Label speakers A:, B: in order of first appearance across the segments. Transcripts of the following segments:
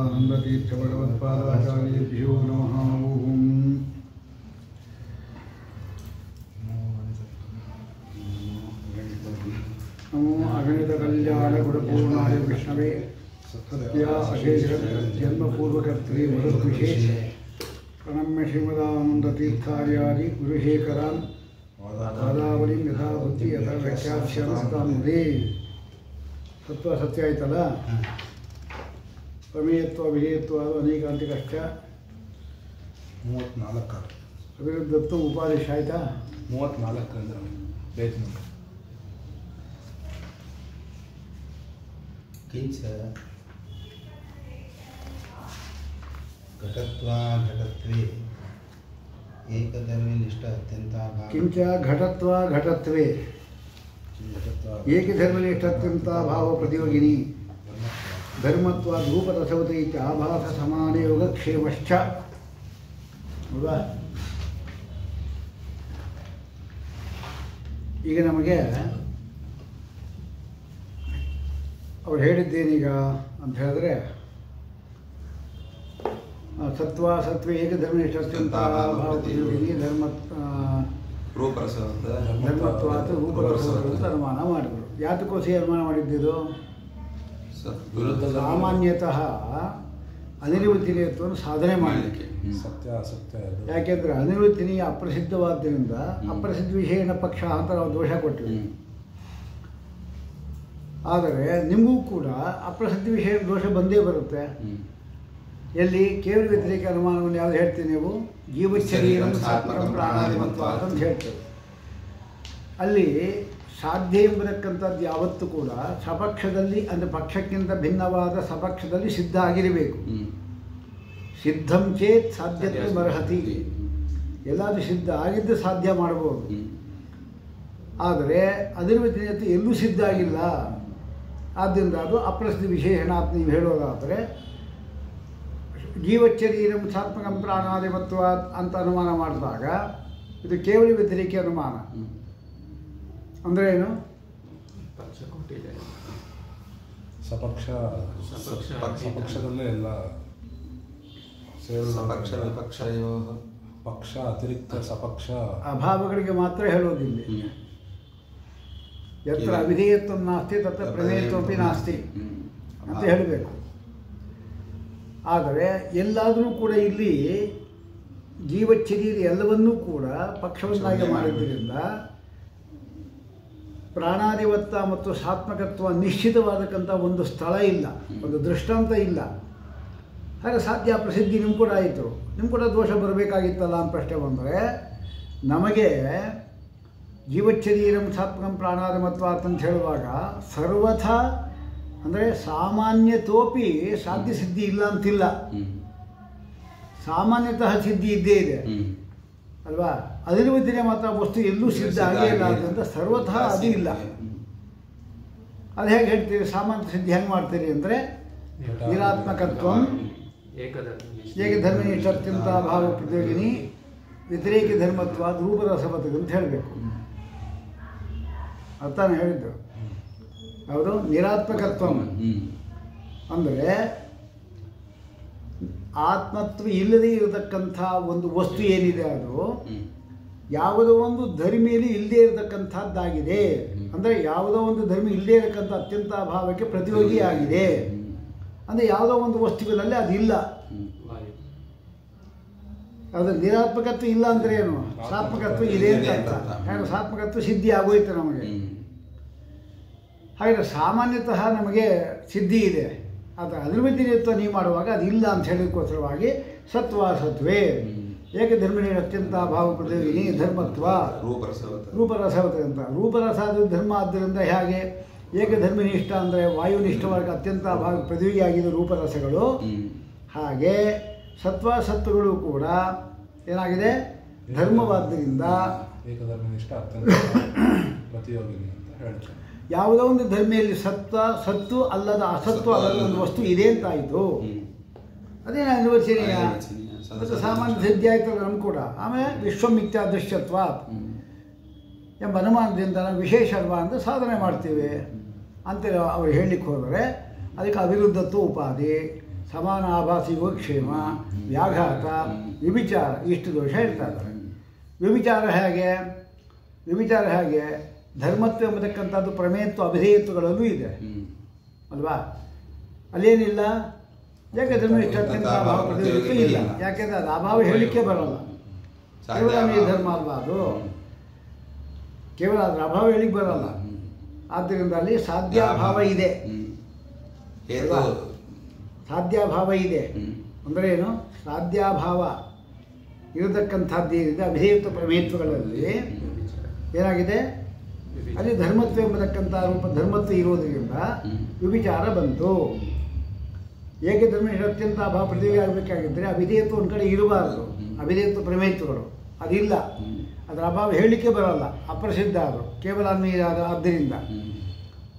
A: आनंदतीर्थभगवत्पादाचार्येभ्यो नमः। ओम नमो अगणित कल्याण गुणपूर्णाय विष्णवे सत्या अशेष जन्मपूर्वकर्त्री मरुद्विशेष प्रणम्य श्रीमदानंदतीर्थार्यादि गुरुशेखरान् पादावलिं यथा बुद्धि यथा व्याख्यास्यामस्तामुदे तत्व सत्य आಯ್ತಲ್ಲ ಪ್ರಮೇಯತ್ವ ವಿಧೇಯತ್ವ ಅದು ಅನೇಕಾಂತಿಕಷ್ಟ
B: 34
A: ಅವಿರುದ್ಧತ್ವ ಉಪಾದೇಶ ಆಯ್ತಾ
B: 34 ಅಂದ್ರೆ ಬೇತ್ ನೋಡಿ
C: किंच घटत्वा घटत्वे एकधर्मनिष्ठ अत्यंताभाव
A: किंच घटत्व घटत्वे एकधर्मनिष्ठ अत्यंताभाव प्रतियोगिनी धर्मत्वाद रूपरसवते आभास समान योगक्षेमश्च ಹೌದಾ ಈಗ ನಮಗೆ ಅವ್ರು ಹೇಳಿದ್ದೇನೀಗ ಅಂತ ಹೇಳಿದ್ರೆ ಸತ್ವ ಸತ್ವ ಏಕಧರ್ಮನಿಷ್ಠ ಅತ್ಯಂತ ಭಾವಪ್ರತಿಯೋಗಿನಿ ಧರ್ಮತ್ವಾತ್ ರೂಪರಸವತೆ ಅಂತ ಅನುಮಾನ ಮಾಡಿದ್ರು. ಯಾತಕ್ಕೋಸ್ಕರ ಅನುಮಾನ ಮಾಡಿದ್ದಿದ್ದು ಸಾಮಾನ್ಯತಃ ಅನಿರ್ವಚನೀಯತ್ವವನ್ನು ಸಾಧನೆ ಮಾಡಲಿಕ್ಕೆ.
B: ಸತ್ಯ ಅಸತ್ಯ
A: ಯಾಕೆಂದರೆ ಅನಿರ್ವಚನೀಯ ಅಪ್ರಸಿದ್ಧವಾದ್ದರಿಂದ ಅಪ್ರಸಿದ್ಧ ವಿಷಯನ ಪಕ್ಷ ಅಂತ ನಾವು ದೋಷ ಕೊಟ್ಟಿವಿ. ಆದರೆ ನಿಮಗೂ ಕೂಡ ಅಪ್ರಸಿದ್ಧ ವಿಷಯ ದೋಷ ಬಂದೇ ಬರುತ್ತೆ. ಎಲ್ಲಿ ಕೇವಲ ವ್ಯತಿರೇಕ ಅನುಮಾನವನ್ನು ಯಾವ್ದು ಹೇಳ್ತೀವಿ ನೀವು ಜೀವಶರೀರಂ ಸಾತ್ಮಕಂ ಪ್ರಾಣಾದಿಮತ್ವಾತ್ ಅಂತ ಹೇಳ್ತೇವೆ. ಅಲ್ಲಿ ಸಾಧ್ಯ ಎಂಬತಕ್ಕಂಥದ್ದು ಯಾವತ್ತೂ ಕೂಡ ಸಪಕ್ಷದಲ್ಲಿ ಅಂದರೆ ಪಕ್ಷಕ್ಕಿಂತ ಭಿನ್ನವಾದ ಸಪಕ್ಷದಲ್ಲಿ ಸಿದ್ಧ ಆಗಿರಬೇಕು. ಸಿದ್ಧಂ ಚೇತ್ ಸಾಧ್ಯತೆ ಬರಹತಿ, ಎಲ್ಲಾದರೂ ಸಿದ್ಧ ಆಗಿದ್ದು ಸಾಧ್ಯ ಮಾಡಬಹುದು. ಆದರೆ ಅನಿರ್ವಚನೀಯತೆ ಎಲ್ಲೂ ಸಿದ್ಧ ಆಗಿಲ್ಲ. ಆದ್ದರಿಂದ ಅದು ಅಪ್ರಸಿದ್ಧ ವಿಶೇಷಣ ಅಂತ ನೀವು ಹೇಳೋದಾದರೆ ಜೀವಶರೀರಂ ಸಾತ್ಮಕಂ ಪ್ರಾಣಾದಿಮತ್ವ ಅಂತ ಅನುಮಾನ ಮಾಡಿದಾಗ ಇದು ಕೇವಲ ವ್ಯತಿರೇಕ ಅನುಮಾನ. ಅಂದರೆ ಏನು?
B: ಸಪಕ್ಷ ಸಪಕ್ಷದಲ್ಲೇ ಎಲ್ಲ ಪಕ್ಷ ಅತಿರಿಕ್ತ ಸಪಕ್ಷ
A: ಅಭಾವಗಳಿಗೆ ಮಾತ್ರ ಹೇಳೋದಿಲ್ಲ. ಯತ್ರ ಅವಿಧೇಯತ್ವ ನಾಸ್ತಿ ತತ್ರ ಪ್ರಮೇಯತ್ವಪಿ ನಾಸ್ತಿ ಅಂತ ಹೇಳಬೇಕು. ಆದರೆ ಎಲ್ಲಾದರೂ ಕೂಡ ಇಲ್ಲಿ ಜೀವಶರೀರ ಎಲ್ಲವನ್ನೂ ಕೂಡ ಪಕ್ಷವನ್ನಾಗಿ ಮಾಡಿದ್ದರಿಂದ ಪ್ರಾಣಾದಿವತ್ತ ಮತ್ತು ಸಾತ್ಮಕತ್ವ ನಿಶ್ಚಿತವಾದಕ್ಕಂಥ ಒಂದು ಸ್ಥಳ ಇಲ್ಲ, ಒಂದು ದೃಷ್ಟಾಂತ ಇಲ್ಲ. ಹಾಗೆ ಸಾಧ್ಯ ಪ್ರಸಿದ್ಧಿ ನಿಮ್ಮ ಕೂಡ ಆಯಿತು, ನಿಮ್ಮ ಕೂಡ ದೋಷ ಬರಬೇಕಾಗಿತ್ತಲ್ಲ ಅಂತ ಪ್ರಶ್ನೆ ಬಂದರೆ ನಮಗೆ ಜೀವಶರೀರಂ ಸಾತ್ಮಕಂ ಪ್ರಾಣಾದಿಮತ್ವ ಅಂತ ಹೇಳುವಾಗ ಸರ್ವಥಾ ಅಂದರೆ ಸಾಮಾನ್ಯತೋಪಿ ಸಾಧ್ಯ ಸಿದ್ಧಿ ಇಲ್ಲ ಅಂತಿಲ್ಲ. ಸಾಮಾನ್ಯತಃ ಸಿದ್ಧಿ ಇದ್ದೇ ಇದೆ ಅಲ್ವಾ? ಅನಿರ್ವಚನೆ ಮಾತ್ರ ವಸ್ತು ಎಲ್ಲೂ ಸಿದ್ಧ ಆಗೇ ಇಲ್ಲ ಅಂತ ಸರ್ವಥಾ ಅದು ಇಲ್ಲ. ಅದು ಹೇಗೆ ಹೇಳ್ತೀರಿ? ಸಾಮಾನ್ಯ ಸಿದ್ಧಿ ಹೆಂಗೆ ಮಾಡ್ತೀರಿ ಅಂದರೆ ನಿರಾತ್ಮಕತ್ವ ಏಕಧರ್ಮನಿಷ್ಠ ಅತ್ಯಂತ ಭಾವ ಪ್ರತಿಯೋಗಿನಿ ವ್ಯತಿರೇಕ ಧರ್ಮತ್ವ ರೂಪರಸವತೆ ಅಂತ ಹೇಳಬೇಕು. ಅರ್ಥಾನು ಹೇಳಿದ್ದು ಯಾವುದು? ನಿರಾತ್ಮಕತ್ವ ಅಂದರೆ ಆತ್ಮತ್ವ ಇಲ್ಲದೇ ಇರತಕ್ಕಂಥ ಒಂದು ವಸ್ತು ಏನಿದೆ ಅದು ಯಾವುದೋ ಒಂದು ಧರ್ಮಿಯಲ್ಲಿ ಇಲ್ಲದೇ ಇರತಕ್ಕಂಥದ್ದಾಗಿದೆ. ಅಂದರೆ ಯಾವುದೋ ಒಂದು ಧರ್ಮಿ ಇಲ್ಲದೇ ಇರತಕ್ಕಂಥ ಅತ್ಯಂತ ಅಭಾವಕ್ಕೆ ಪ್ರತಿಯೋಗಿ ಆಗಿದೆ. ಅಂದರೆ ಯಾವುದೋ ಒಂದು ವಸ್ತುವಿನಲ್ಲಿ ಅದಿಲ್ಲ. ಅದು ನಿರಾತ್ಮಕತ್ವ ಇಲ್ಲ ಅಂದರೆ ಏನು? ಸಾತ್ಮಕತ್ವ ಇದೆ ಅಂತ ಅರ್ಥ. ಯಾಕಂದರೆ ಸಾತ್ಮಕತ್ವ ಸಿದ್ಧಿ ಆಗೋಯ್ತು ನಮಗೆ. ಹಾಗೆ ಸಾಮಾನ್ಯತಃ ನಮಗೆ ಸಿದ್ಧಿ ಇದೆ. ಆದರೆ ಅನಿರ್ವಚನೀಯತ್ವ ನೀವು ಮಾಡುವಾಗ ಅದು ಇಲ್ಲ ಅಂತ ಹೇಳೋಕ್ಕೋಸ್ಕರವಾಗಿ ಸತ್ವೇ ಏಕಧರ್ಮಿಣಿ ಅತ್ಯಂತ ಭಾವ ಪ್ರತಿಯೋಗಿನಿ ಧರ್ಮತ್ವ ರೂಪರಸವತೆ ಅಂತ. ರೂಪರಸಾದ ಧರ್ಮ ಆದ್ದರಿಂದ ಹೇಗೆ ಏಕಧರ್ಮಿನಿಷ್ಠ ಅಂದರೆ ವಾಯುನಿಷ್ಠವಾಗಿ ಅತ್ಯಂತ ಭಾವ ಪ್ರತಿಯೋಗಿಯಾಗಿದ್ದ ರೂಪರಸಗಳು, ಹಾಗೆ ಸತ್ವಗಳು ಕೂಡ ಏನಾಗಿದೆ? ಧರ್ಮವಾದ್ದರಿಂದ
B: ಏಕಧರ್ಮನಿಷ್ಠ ಅತ್ಯಂತ ಪ್ರತಿಯೋಗಿನಿ ಅಂತ ಹೇಳ್ತಾರೆ.
A: ಯಾವುದೋ ಒಂದು ಧರ್ಮಿಯಲ್ಲಿ ಸತ್ತು ಅಲ್ಲದ ಅಸತ್ವ ಅಲ್ಲದ ಒಂದು ವಸ್ತು ಇದೆ ಅಂತಾಯಿತು. ಅದೇನು ಅನಿರ್ವಚನೀಯ ಮತ್ತು ಸಾಮಾನ್ಯ ಸಿದ್ಧಿ ಆಯ್ತಲ್ಲ ನಮ್ಗೆ ಕೂಡ. ಆಮೇಲೆ ವಿಶ್ವಮಿಥ್ಯಾದೃಶ್ಯತ್ವ ಎಂಬ ಅನುಮಾನದಿಂದ ನಾವು ವಿಶೇಷ ಅಲ್ವಾ ಅಂತ ಸಾಧನೆ ಮಾಡ್ತೀವಿ ಅಂತ ಅವ್ರು ಹೇಳಲಿಕ್ಕೆ ಹೋದರೆ ಅದಕ್ಕೆ ಅವಿರುದ್ಧತ್ವ ಉಪಾಧಿ ಸಮಾನ ಆಭಾಸ ಯೋಗಕ್ಷೇಮ, ವ್ಯಾಘಾತ, ವ್ಯಭಿಚಾರ ಇಷ್ಟು ದೋಷ ಹೇಳ್ತಾ ಇದ್ದಾರೆ. ವ್ಯಭಿಚಾರ ಹೇಗೆ ಧರ್ಮತ್ವ ಎಂಬತಕ್ಕಂಥದ್ದು ಪ್ರಮೇಯತ್ವ ಅಭಿಧೇಯತ್ವಗಳಲ್ಲೂ ಇದೆ ಅಲ್ವಾ? ಅಲ್ಲೇನಿಲ್ಲ, ಯಾಕೆ ಧರ್ಮನಿಷ್ಠ ಅತ್ಯಂತ ಅಭಾವ ಪ್ರತಿನಿಧಿತ್ವ ಇಲ್ಲ, ಯಾಕೆಂದರೆ ಅದು ಅಭಾವ ಹೇಳಲಿಕ್ಕೆ ಬರಲ್ಲ. ಕೇವಲ ಧರ್ಮ ಅಲ್ವಾ ಅದು, ಕೇವಲ ಅದರ ಅಭಾವ ಹೇಳಿಕ್ಕೆ ಬರಲ್ಲ. ಆದ್ದರಿಂದ ಅಲ್ಲಿ ಸಾಧ್ಯಾಭಾವ ಇದೆ. ಸಾಧ್ಯಾಭಾವ ಇದೆ ಅಂದರೆ ಏನು? ಸಾಧ್ಯಾಭಾವ ಇರತಕ್ಕಂಥದ್ದು ಏನಿದೆ ಅಭಿಧೇಯತ್ವ ಪ್ರಮೇಯತ್ವಗಳಲ್ಲಿ ಏನಾಗಿದೆ, ಅಲ್ಲಿ ಧರ್ಮತ್ವ ಎಂಬತಕ್ಕಂಥ ರೂಪ ಧರ್ಮತ್ವ ಇರುವುದರಿಂದ ವ್ಯಭಿಚಾರ ಬಂತು. ಏಕೆ ಧರ್ಮನಿಷ್ಠ ಅತ್ಯಂತ ಅಭಾವ ಪ್ರತಿಯೋಗಿ ಆಗಬೇಕಾಗಿದ್ದರೆ ಅಭಿಧೇಯತ್ವ ಒಂದು ಕಡೆ ಇರಬಾರ್ದು. ಅಭಿಧೇಯತ್ವ ಪ್ರಮೇಯತ್ವಗಳು ಅದಿಲ್ಲ, ಅದರ ಅಭಾವ ಹೇಳಲಿಕ್ಕೆ ಬರಲ್ಲ, ಅಪ್ರಸಿದ್ಧ ಅದು, ಕೇವಲ ಅನ್ವಯ ಆದ್ದರಿಂದ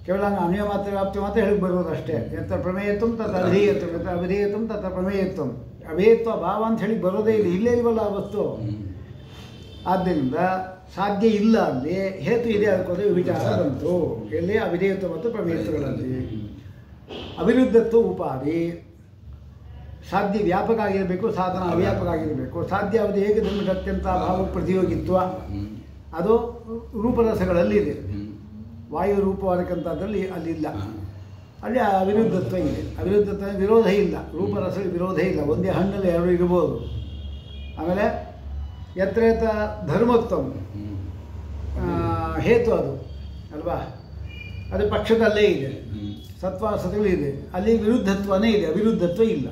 A: ಕೇವಲ ಅನ್ವಯ ಮಾತ್ರ ವ್ಯಾಪ್ತಿ ಮಾತ್ರ ಹೇಳಿಕ್ಕೆ ಬರುವುದು ಅಷ್ಟೇ. ಯತ್ರ ಪ್ರಮೇಯತ್ವ ತತ್ರ ಅಭಿಧೇಯತ್ವ, ಯತ್ರ ಅಭಿಧೇಯತ್ವ ತತ್ರ ಪ್ರಮೇಯತ್ವ. ಅಭೇಯತ್ವ ಭಾವ ಅಂತ ಹೇಳಿ ಬರೋದೇ ಇಲ್ಲ, ಇಲ್ಲೇ ಇಲ್ವಲ್ಲ ಆ ವಸ್ತು. ಆದ್ದರಿಂದ ಸಾಧ್ಯ ಇಲ್ಲ, ಅಲ್ಲಿ ಹೇತು ಇದೆ, ಅದಕ್ಕೋದ್ರೆ ವಿಚಾರ ಬಂತು. ಎಲ್ಲಿ ಅಭಿಧೇಯತ್ವ ಮತ್ತು ಪ್ರಮೇಯತ್ವಗಳಲ್ಲಿ ಅವಿರುದ್ಧತ್ವ ಉಪಾಧಿ. ಸಾಧ್ಯ ವ್ಯಾಪಕ ಆಗಿರಬೇಕು, ಸಾಧನ ಅವ್ಯಾಪಕ ಆಗಿರಬೇಕು. ಸಾಧ್ಯ ಅವಧಿ ಹೇಗೆ ಧರ್ಮದ ಅತ್ಯಂತ ಭಾವ ಪ್ರತಿಯೋಗಿತ್ವ ಅದು ರೂಪರಸಗಳಲ್ಲಿದೆ. ವಾಯು ರೂಪವಾದಕ್ಕಂಥದ್ರಲ್ಲಿ ಅಲ್ಲಿಲ್ಲ, ಅಲ್ಲಿ ಅವಿರುದ್ಧತ್ವ ಇದೆ. ಅವಿರುದ್ಧತ್ವ ವಿರೋಧ ಇಲ್ಲ, ರೂಪರಸ ವಿರೋಧ ಇಲ್ಲ, ಒಂದೇ ಹಣ್ಣಲ್ಲಿ ಎರಡು ಇರ್ಬೋದು. ಆಮೇಲೆ ಯತ್ರೇತ ಧರ್ಮತ್ವ ಹೇತು ಅದು ಅಲ್ವಾ, ಅದು ಪಕ್ಷದಲ್ಲೇ ಇದೆ, ಸತ್ವಾಸಗಳು ಇದೆ, ಅಲ್ಲಿ ವಿರುದ್ಧತ್ವನೇ ಇದೆ, ಅವಿರುದ್ಧತ್ವ ಇಲ್ಲ.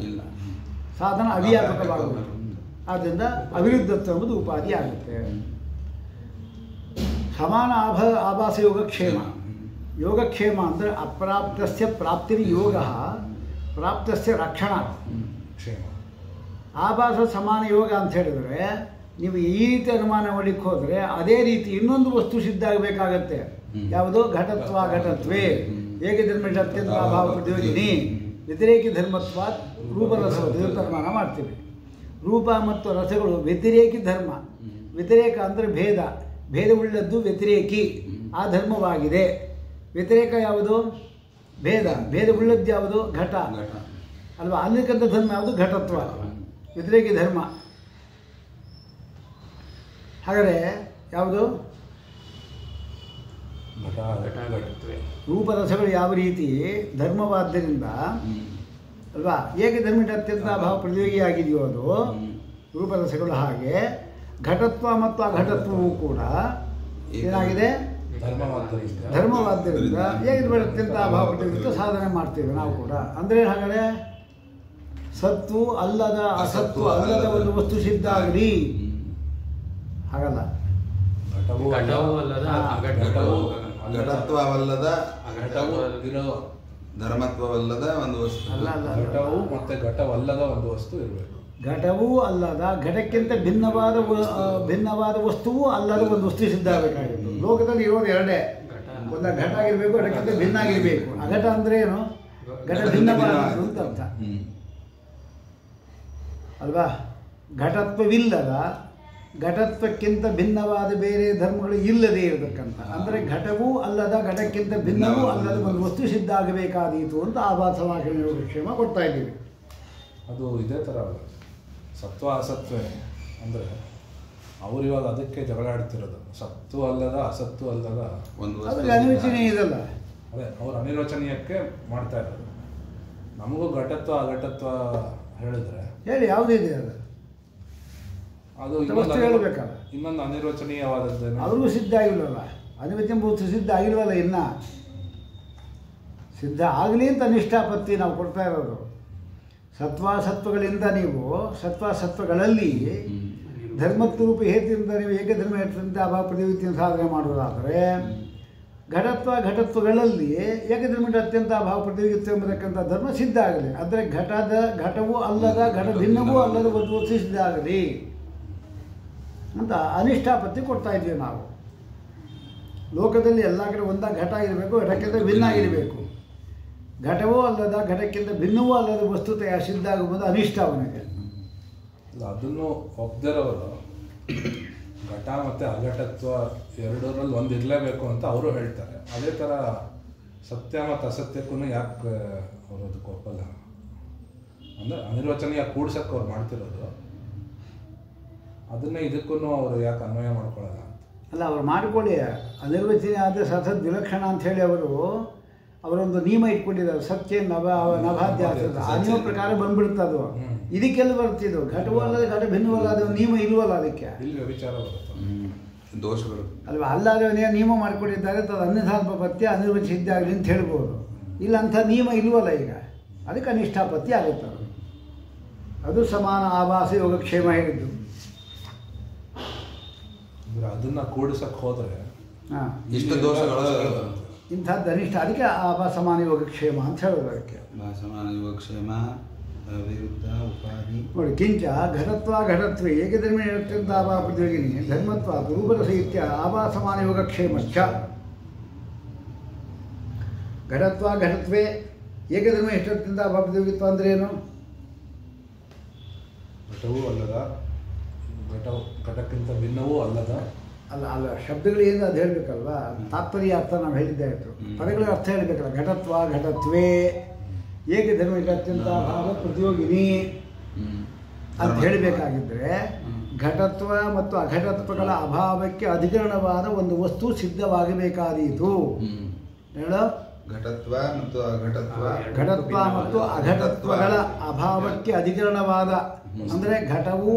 A: ಸಾಧನ ಅವ್ಯಾಪಕವಾಗಬೇಕು, ಆದ್ದರಿಂದ ಅವಿರುದ್ಧತ್ವ ಎಂಬುದು ಉಪಾಧಿ ಆಗುತ್ತೆ. ಸಮಾನ ಆಭಾಸ ಯೋಗಕ್ಷೇಮ. ಯೋಗಕ್ಷೇಮ ಅಂದರೆ ಅಪ್ರಾಪ್ತಸ್ಯ ಪ್ರಾಪ್ತಿರಿ ಯೋಗ, ಪ್ರಾಪ್ತಸ್ಯ ರಕ್ಷಣ. ಆಭಾಸ ಸಮಾನ ಯೋಗ ಅಂತ ಹೇಳಿದರೆ ನೀವು ಈ ರೀತಿ ಅನುಮಾನ ಮಾಡಲಿಕ್ಕೆ ಹೋದರೆ ಅದೇ ರೀತಿ ಇನ್ನೊಂದು ವಸ್ತು ಸಿದ್ಧ ಆಗಬೇಕಾಗತ್ತೆ. ಯಾವುದು? ಘಟತ್ವ ಘಟತ್ವೇ ಹೇಗೆ ಧರ್ಮನಿಷ್ಠ ಅತ್ಯಂತ ಅಭಾವ ಪ್ರತಿಯೋಗಿನಿ ವ್ಯತಿರೇಕಿ ಧರ್ಮತ್ವ ರೂಪರಸ ತೀರ್ಥಮಾನ ಮಾಡ್ತೀವಿ. ರೂಪ ಮತ್ತು ರಸಗಳು ವ್ಯತಿರೇಕಿ ಧರ್ಮ. ವ್ಯತಿರೇಕ ಅಂದರೆ ಭೇದ, ಭೇದವುಳ್ಳದ್ದು ವ್ಯತಿರೇಕಿ, ಆ ಧರ್ಮವಾಗಿದೆ. ವ್ಯತಿರೇಕ ಯಾವುದು? ಭೇದ. ಭೇದವುಳ್ಳದ್ದು ಯಾವುದು? ಘಟ ಅಲ್ವಾ? ಅಲ್ಲಿಕಂತ ಧರ್ಮ ಯಾವುದು? ಘಟತ್ವ, ವ್ಯತಿರೇಕಿ ಧರ್ಮ. ಹಾಗಾದರೆ ಯಾವುದು? ರೂಪರಸಗಳು ಯಾವ ರೀತಿ ಧರ್ಮವಾದ್ದರಿಂದ ಅಲ್ವಾ, ಏಕೆ ಧರ್ಮದ ಅತ್ಯಂತ ಭಾವ ಪ್ರತಿಯೋಗಿಯಾಗಿದೆಯೋ ಅದು ರೂಪರಸಗಳು. ಹಾಗೆ ಘಟತ್ವ ಮತ್ತು ಅಘಟತ್ವವು ಕೂಡ ಏನಾಗಿದೆ? ಧರ್ಮವಾದ್ದರಿಂದ ಹೇಗೆ ಅತ್ಯಂತ ಭಾವ ಪ್ರತಿಯೋಗಿತ್ವ ಸಾಧನೆ ಮಾಡ್ತೀವಿ ನಾವು ಕೂಡ. ಅಂದರೆ ಹಾಗಾದರೆ ಸತ್ತು ಅಲ್ಲದ ಅಸತ್ತು ಅಲ್ಲದ ಒಂದು ವಸ್ತು ಸಿದ್ಧ ಆಗಲಿ, ಹಾಗಲ್ಲ.
D: ಘಟತ್ವವಲ್ಲದ ಧರ್ಮತ್ವವಲ್ಲದ ಒಂದು ವಸ್ತು
B: ಅಲ್ಲ. ಘಟವು ಮತ್ತೆ ಘಟವಲ್ಲದ ಒಂದು ವಸ್ತು ಇರಬೇಕು.
A: ಘಟವೂ ಅಲ್ಲದ, ಘಟಕ್ಕಿಂತ ಭಿನ್ನವಾದ ವಸ್ತುವೂ ಅಲ್ಲದ ಒಂದು ವಸ್ತು ಸಿದ್ಧ ಆಗಬೇಕಾಗಿತ್ತು. ಲೋಕದಲ್ಲಿ ಇರೋದು ಎರಡೇ, ಒಂದು ಘಟ ಆಗಿರಬೇಕು, ಘಟಕ್ಕಿಂತ ಭಿನ್ನ ಆಗಿರಬೇಕು. ಅಘಟ ಅಂದರೆ ಏನು? ಘಟ ಭಿನ್ನವಾದ ಅಂತ ಅರ್ಥ ಅಲ್ವಾ? ಘಟತ್ವವಿಲ್ಲದ, ಘಟತ್ವಕ್ಕಿಂತ ಭಿನ್ನವಾದ ಬೇರೆ ಧರ್ಮಗಳು ಇಲ್ಲದೇ ಇರತಕ್ಕಂಥ, ಅಂದರೆ ಘಟವೂ ಅಲ್ಲದ, ಘಟಕ್ಕಿಂತ ಭಿನ್ನವೂ ಅಲ್ಲದ ಒಂದು ವಸ್ತು ಸಿದ್ಧ ಆಗಬೇಕಾದೀತು ಅಂತ ಆಭಾಸವಾಗಿ ಯೋಗಕ್ಷೇಮ ಕೊಡ್ತಾ ಇದ್ದೀವಿ.
B: ಅದು ಇದೇ ಥರ ಸತ್ವ ಅಸತ್ವ ಅಂದರೆ ಅವರು ಇವಾಗ ಅದಕ್ಕೆ ಜಗಳ ಆಡ್ತಿರೋದು. ಸತ್ತು ಅಲ್ಲದ ಅಸತ್ತು ಅಲ್ಲದ
D: ಒಂದು
A: ಅನಿರ್ವಚನೀಯ ಇದಲ್ಲ,
B: ಅದೇ ಅವ್ರು ಅನಿರ್ವಚನೀಯಕ್ಕೆ ಮಾಡ್ತಾ ಇರೋದು. ನಮಗೂ ಘಟತ್ವ ಅಘಟತ್ವ ಹೇಳಿದ್ರೆ
A: ಹೇಳಿ ಯಾವುದಿದೆ ಅದು ಹೇಳಬೇಕಲ್ಲ.
B: ಇನ್ನೊಂದು ಅನಿರ್ವಚನೀಯವಾದದ್ದು
A: ಅವ್ರಿಗೂ ಸಿದ್ಧ ಆಗಿಲ್ವಲ್ಲ, ಅನಿರ್ವಚನ ಸಿದ್ಧ ಆಗಿಲ್ವಲ್ಲ, ಇನ್ನು ಸಿದ್ಧ ಆಗಲಿ ಅಂತ ನಿಷ್ಠಾಪತ್ತಿ ನಾವು ಕೊಡ್ತಾ ಇರೋದು. ಸತ್ವಾಸತ್ವಗಳಿಂದ ನೀವು ಸತ್ವಾಸತ್ವಗಳಲ್ಲಿ ಧರ್ಮತ್ವರೂಪ ಹೇತಿಯಿಂದ ನೀವು ಏಕಧರ್ಮ ಹೇತಂತೆ ಅಭಾವ ಪ್ರತಿವಿಧಿಯನ್ನು ಸಾಧನೆ ಮಾಡುವುದಾದರೆ ಘಟತ್ವಗಳಲ್ಲಿ ಏಕಧರ್ಮದ ಅತ್ಯಂತ ಅಭಾವ ಪ್ರತಿಯೋಗಿತ್ವ ಎಂಬತಕ್ಕಂಥ ಧರ್ಮ ಸಿದ್ಧ ಆಗಲಿ. ಅಂದರೆ ಘಟವೂ ಅಲ್ಲದ, ಘಟ ಭಿನ್ನವೂ ಅಲ್ಲದ ಒಂದು ವಸ್ತು ಸಿದ್ಧ ಆಗಲಿ ಅಂತ ಅನಿಷ್ಠಾಪತ್ತಿ ಕೊಡ್ತಾ ಇದ್ದೀವಿ ನಾವು. ಲೋಕದಲ್ಲಿ ಎಲ್ಲ ಕಡೆ ಒಂದ ಘಟ ಇರಬೇಕು, ಘಟಕ್ಕಿಂತ ಭಿನ್ನ ಆಗಿರಬೇಕು. ಘಟವೂ ಅಲ್ಲದ, ಘಟಕ್ಕಿಂತ ಭಿನ್ನವೂ ಅಲ್ಲದ ವಸ್ತು ಸಿದ್ಧ ಆಗುವುದು ಅನಿಷ್ಟ ಅವನಿಗೆ.
B: ಅದನ್ನು ಒಪ್ದಿರೋರು ಘಟ ಮತ್ತು ಅಘಟತ್ವ ಎರಡರಲ್ಲಿ ಒಂದು ಇರಲೇಬೇಕು ಅಂತ ಅವರು ಹೇಳ್ತಾರೆ. ಅದೇ ಥರ ಸತ್ಯ ಮತ್ತು ಅಸತ್ಯಕ್ಕೂ ಯಾಕೆ ಅವರು ಅದಕ್ಕೆ ಒಪ್ಪಲ್ಲ? ಅಂದರೆ ಅನಿರ್ವಚನೀಯ ಕೂಡ್ಸಕ್ಕೆ ಅವ್ರು ಮಾಡ್ತಿರೋದು, ಅದನ್ನೇ ಇದಕ್ಕೂ ಅವರು ಯಾಕೆ ಅನ್ವಯ ಮಾಡ್ಕೊಳ್ಳಲ್ಲ ಅಂತ.
A: ಅಲ್ಲ, ಅವ್ರು ಮಾಡಿಕೊಳ್ಳಿ. ಅನಿರ್ವಚನೀಯ ಆದರೆ ಸತತ್ ವಿಲಕ್ಷಣ ಅಂಥೇಳಿ ಅವರೊಂದು ನಿಯಮ ಇಟ್ಕೊಂಡಿದ್ದಾರೆ. ಸತ್ಯ ನಭಾದ್ಯ ಆ ನಿಯಮ ಪ್ರಕಾರ ಬಂದ್ಬಿಡುತ್ತೆ ಅದು. ಇದಕ್ಕೆಲ್ಲ ಬರ್ತಿದ್ದು ಘಟವೂ ಅಲ್ಲದೆ ಘಟ ಭಿನ್ನವಲ್ಲ, ಅದು ನಿಯಮ ಇಲ್ವಲ್ಲ ಅದಕ್ಕೆ.
B: ಇಲ್ಲಿ ವ್ಯಭಿಚಾರ ಬರುತ್ತೆ,
D: ದೋಷಗಳು
A: ಅಲ್ವಾ? ಅಲ್ಲಾದ್ರೆ ನಿಯಮ ಮಾಡಿಕೊಂಡಿದ್ದಾರೆ, ಅದು ಅನ್ಯಥಾಲ್ಪತ್ಯ ಅನಿರ್ವಚಿತ ಆಗಲಿ ಅಂತ ಹೇಳ್ಬೋದು. ಇಲ್ಲ ಅಂಥ ನಿಯಮ ಇಲ್ವಲ್ಲ ಈಗ, ಅದಕ್ಕೆ ಅನಿಷ್ಠಾಪತ್ತಿ ಆಗುತ್ತೆ. ಅದು ಸಮಾನ ಆಭಾಸ ಯೋಗಕ್ಷೇಮ ಹೇಳಿದ್ದು.
B: ಅದನ್ನ ಕೂಡಿಸಕ್ಕೆ ಹೋದರೆ
A: ಹಾಂ,
D: ಇಷ್ಟು ದೋಷಗಳು
A: ಇಂಥದ್ದು ಅನಿಷ್ಠ, ಅದಕ್ಕೆ ಸಮಾನ ಯೋಗಕ್ಷೇಮ ಅಂತ ಹೇಳೋದು. ಅದಕ್ಕೆ
D: ಸಮಾನ ಯೋಗಕ್ಷೇಮ ವಿರುದ್ಧ ಉಪಾಧಿ
A: ನೋಡಿ. ಕಿಂಚ ಘಟತ್ವೇ ಏಕಧರ್ಮೇ ಅತ್ಯಂತ ಆಭಾ ಪ್ರತಿಯೋಗಿನಿ ಧರ್ಮತ್ವ ರೂಪರಸಹಿತ್ಯ ಆಭಾಸಮಾನ ಯೋಗಕ್ಷೇಮಶ್ಚ. ಘಟತ್ವೇ ಏಕಧರ್ಮ ಅತ್ಯಂತ ಆಭಾ ಪ್ರತಿಯೋಗಿತ್ವ ಅಂದ್ರೆ ಏನು?
B: ಘಟವೂ ಅಲ್ಲದ, ಘಟಕ್ಕಿಂತ ಭಿನ್ನವೂ ಅಲ್ಲದ.
A: ಅಲ್ಲ ಶಬ್ದಗಳೇನು ಅದು ಹೇಳಬೇಕಲ್ವಾ? ತಾತ್ಪರ್ಯ ಅರ್ಥ ನಾವು ಹೇಳಿದ್ದೆ ಆಯಿತು. ಪದಗಳ ಅರ್ಥ ಹೇಳಬೇಕಲ್ಲ. ಘಟತ್ವೇ ಏಕಧರ್ಮ ಅತ್ಯಂತ ಭಾವ ಪ್ರತಿಯೋಗಿನಿ ಅಂತ ಹೇಳಬೇಕಾಗಿದ್ದರೆ ಘಟತ್ವ ಮತ್ತು ಅಘಟತ್ವಗಳ ಅಭಾವಕ್ಕೆ ಅಧಿಕರಣವಾದ ಒಂದು ವಸ್ತು ಸಿದ್ಧವಾಗಬೇಕಾದೀತು. ಹೇಳೋ
D: ಘಟತ್ವ ಮತ್ತು ಅಘಟತ್ವ,
A: ಘಟತ್ವ ಮತ್ತು ಅಘಟತ್ವಗಳ ಅಭಾವಕ್ಕೆ ಅಧಿಕರಣವಾದ ಅಂದರೆ